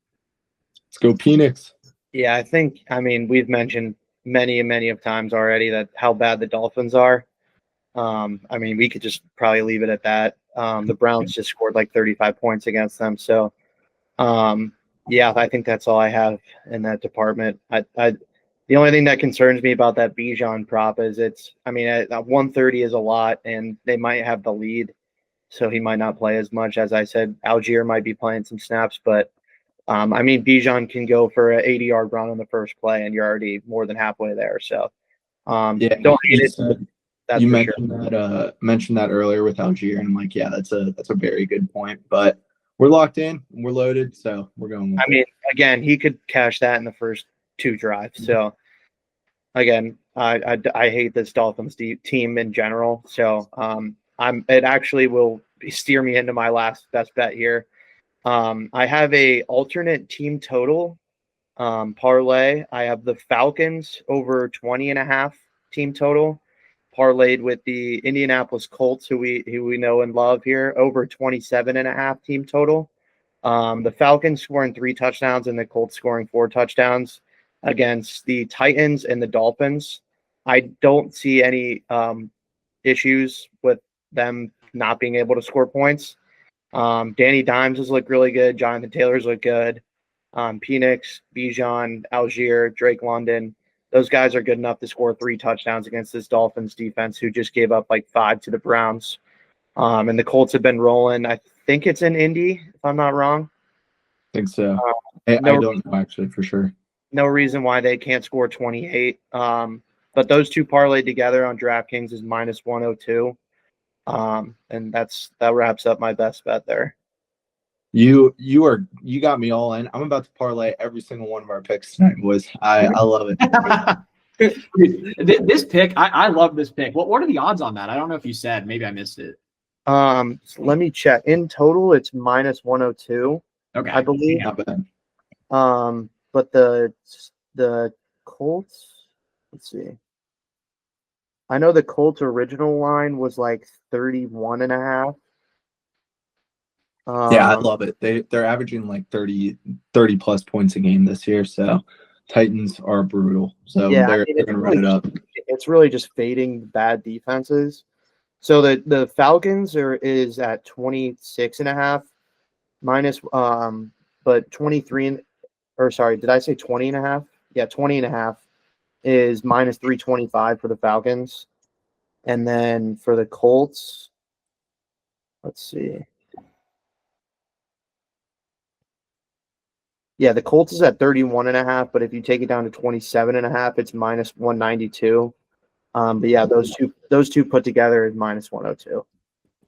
Let's go Phoenix. Yeah, I mean, we've mentioned many of times already that how bad the Dolphins are. I mean, we could just probably leave it at that. The Browns just scored like 35 points against them. So, yeah, I think that's all I have in that department. The only thing that concerns me about that Bijan prop is at 130 is a lot, and they might have the lead, so he might not play as much. As I said, Algier might be playing some snaps, but Bijan can go for an 80-yard run on the first play, and you're already more than halfway there. So, don't hate it. You mentioned that earlier with Algier, and I'm like, yeah, that's a very good point. But we're locked in, we're loaded, so we're going. Again, he could cash that in the first 2 drives. So, again, I hate this Dolphins team in general. So, it actually will steer me into my last best bet here. I have a alternate team total parlay. I have the Falcons over 20.5 team total parlayed with the Indianapolis Colts, who we know and love here, over 27.5 team total. The Falcons scoring 3 touchdowns and the Colts scoring 4 touchdowns against the Titans and the Dolphins. I don't see any issues with them not being able to score points. Danny Dimes has looked really good. Jonathan Taylor's looked good. Penix, Bijan, Algier, Drake London. Those guys are good enough to score 3 touchdowns against this Dolphins defense, who just gave up like 5 to the Browns. And the Colts have been rolling. I think it's in Indy, if I'm not wrong. I think so. I don't know actually for sure. No reason why they can't score 28. But those two parlayed together on DraftKings is minus 102. And that wraps up my best bet there. You got me all in. I'm about to parlay every single one of our picks tonight, boys. I love it. This pick, I love this pick. What are the odds on that? I don't know if you said. Maybe I missed it. So let me check. In total, it's minus 102. Okay, I believe. Not bad. But the Colts. Let's see. I know the Colts original line was like 31.5. Yeah, I love it. They're averaging like 30 plus points a game this year. So Titans are brutal. So yeah, they're going to run it up. It's really just fading bad defenses. So the Falcons is at 26.5 minus but 23 did I say 20.5? Yeah, 20.5 is minus 325 for the Falcons. And then for the Colts, let's see. Yeah, the Colts is at 31.5, but if you take it down to 27.5, it's minus 192. But yeah, those two put together is minus 102.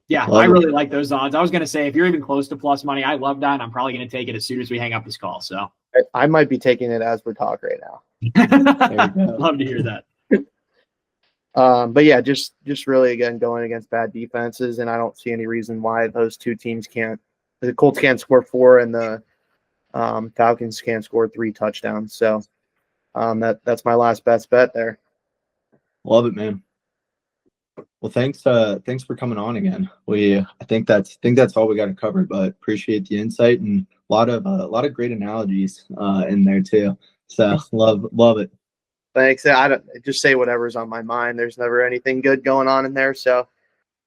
Yeah, I really like those odds. I was going to say, if you're even close to plus money, I love that. And I'm probably going to take it as soon as we hang up this call. So I might be taking it as we talk right now. Love to hear that. But yeah, just really again going against bad defenses, and I don't see any reason why those two teams can't. The Colts can't score 4, and the Falcons can't score 3 touchdowns. So that's my last best bet there. Love it, man. Well, thanks for coming on again. I think that's all we got to cover, but appreciate the insight and a lot of great analogies in there too. So love it. Thanks. I don't just say whatever's on my mind. There's never anything good going on in there. So,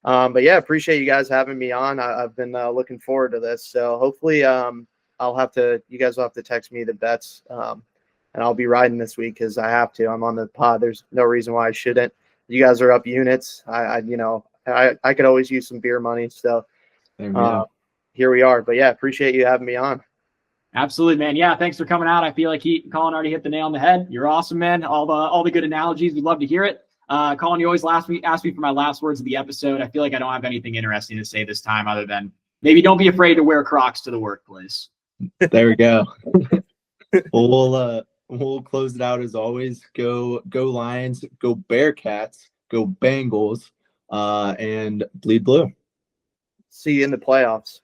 but yeah, appreciate you guys having me on. I've been looking forward to this. So hopefully, you guys will have to text me the bets, and I'll be riding this week because I have to. I'm on the pod. There's no reason why I shouldn't. You guys are up units. I could always use some beer money. So here we are. But yeah, appreciate you having me on. Absolutely, man. Yeah, thanks for coming out. I feel like Colin already hit the nail on the head. You're awesome, man. All the good analogies. We'd love to hear it. Colin, you always ask me for my last words of the episode. I feel like I don't have anything interesting to say this time other than maybe don't be afraid to wear Crocs to the workplace. There we go. Well, we'll close it out as always. Go Lions, go Bearcats, go Bengals, and bleed blue. See you in the playoffs.